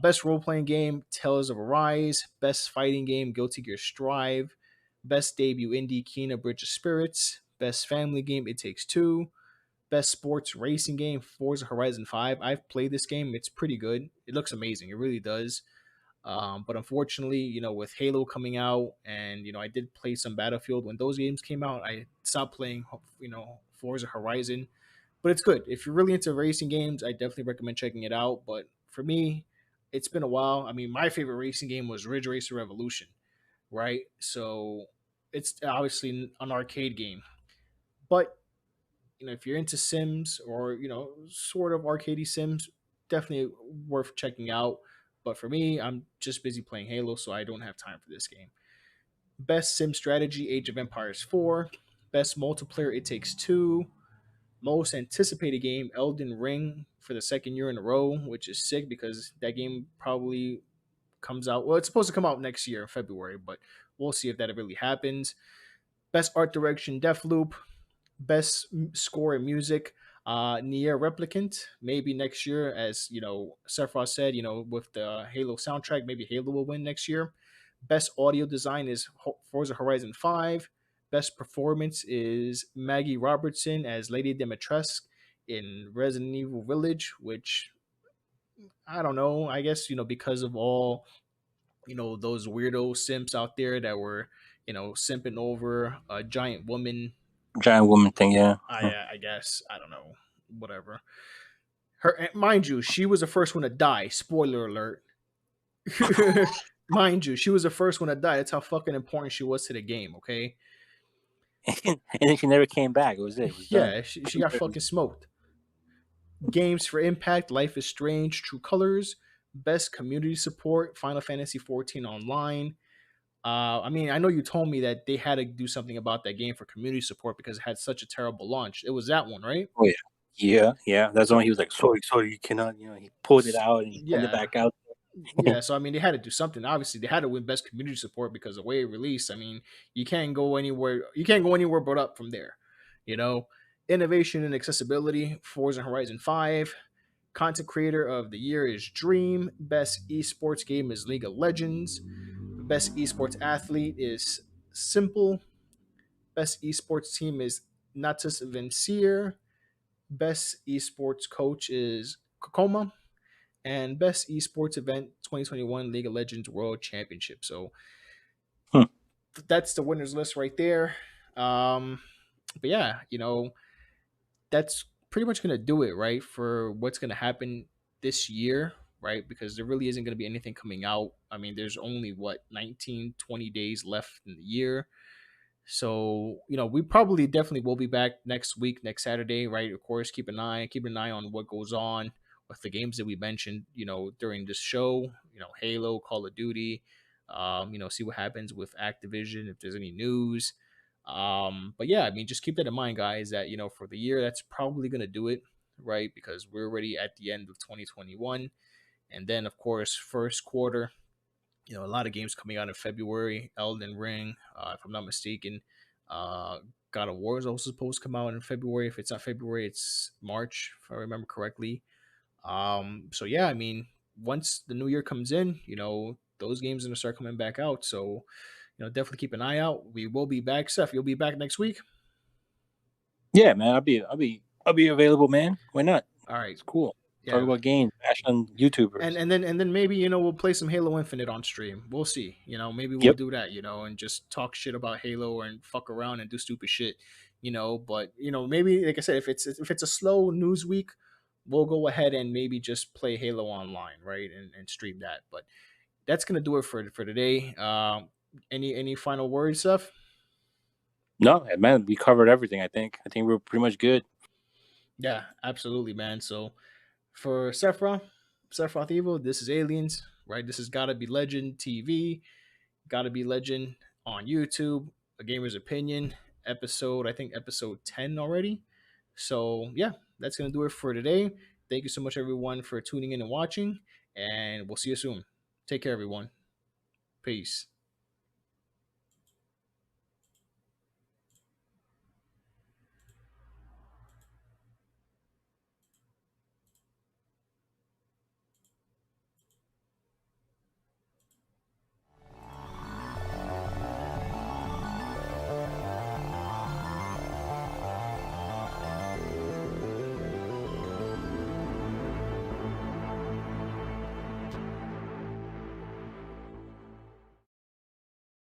Best role-playing game, Tales of Arise. Best fighting game, Guilty Gear Strive. Best debut indie, Kena Bridge of Spirits. Best family game, It Takes Two. Best sports racing game, Forza Horizon 5. I've played this game. It's pretty good. It looks amazing. It really does. But unfortunately, with Halo coming out, and I did play some Battlefield when those games came out, I stopped playing, Forza Horizon. But it's good. If you're really into racing games, I definitely recommend checking it out. But for me, it's been a while. I mean, my favorite racing game was Ridge Racer Revolution, right? So it's obviously an arcade game. But if you're into Sims, or sort of arcadey Sims, definitely worth checking out. But for me, I'm just busy playing Halo, so I don't have time for this game. Best Sim Strategy, Age of Empires 4. Best Multiplayer, It Takes Two. Most anticipated game, Elden Ring, for the second year in a row, which is sick because that game probably comes out. Well, it's supposed to come out next year in February, but we'll see if that really happens. Best Art Direction, Deathloop. Best score and music, Nier Replicant. Maybe next year, as Sephiroth said, with the Halo soundtrack, maybe Halo will win next year. Best audio design is Forza Horizon 5. Best performance is Maggie Robertson as Lady Dimitrescu in Resident Evil Village, which I don't know. I guess because of all those weirdo simps out there that were simping over a giant woman thing, yeah. I guess, I don't know, whatever. Mind you, she was the first one to die. Spoiler alert. Mind you, she was the first one to die. That's how fucking important she was to the game. Okay. And then she never came back. It was Yeah, she got fucking smoked. Games for Impact, Life is Strange, True Colors. Best Community Support, Final Fantasy 14 Online. I mean, I know you told me that they had to do something about that game for community support because it had such a terrible launch. It was that one, right? Oh yeah, yeah. That's when So, he was like, sorry, you cannot. He pulled it out and he sent it yeah, back out. yeah. So I mean, they had to do something. Obviously, they had to win best community support because the way it released. I mean, you can't go anywhere. You can't go anywhere but up from there. You know, innovation and accessibility. Forza Horizon 5. Content creator of the year is Dream. Best esports game is League of Legends. Best esports athlete is Simple. Best esports team is Natus Vincier. Best esports coach is Kokoma. And best esports event 2021 League of Legends World Championship. So Hmm. that's the winners list right there. But yeah, that's pretty much gonna do it, right? For what's gonna happen this year, right? Because there really isn't gonna be anything coming out. I mean, there's only what 19, 20 days left in the year. So, we probably definitely will be back next week, next Saturday, right? Of course, keep an eye on what goes on with the games that we mentioned, during this show, Halo, Call of Duty, see what happens with Activision, if there's any news. But yeah, I mean, just keep that in mind, guys, that, for the year, that's probably going to do it, right? Because we're already at the end of 2021. And then, of course, first quarter, a lot of games coming out in February. Elden Ring, if I'm not mistaken. God of War is also supposed to come out in February. If it's not February, it's March, if I remember correctly. So yeah, I mean, once the new year comes in, those games are gonna start coming back out. So, definitely keep an eye out. We will be back. Seth, you'll be back next week. Yeah, man, I'll be available, man. Why not? All right. It's cool. Talk Yeah. about games, bash on YouTubers. And then maybe we'll play some Halo Infinite on stream. We'll see. Maybe we'll Yep. do that. And just talk shit about Halo and fuck around and do stupid shit. But maybe like I said, if it's a slow news week, we'll go ahead and maybe just play Halo online, right, and stream that. But that's gonna do it for today. Any final words, Seth? No, man, we covered everything. I think we're pretty much good. Yeah, absolutely, man. So for Sephirothevil, this is Aliens, right? This has Gotta Be Legend TV, Gotta Be Legend on YouTube, A Gamer's Opinion, I think episode 10 already. So yeah, that's gonna do it for today. Thank you so much, everyone, for tuning in and watching, and we'll see you soon. Take care, everyone. Peace.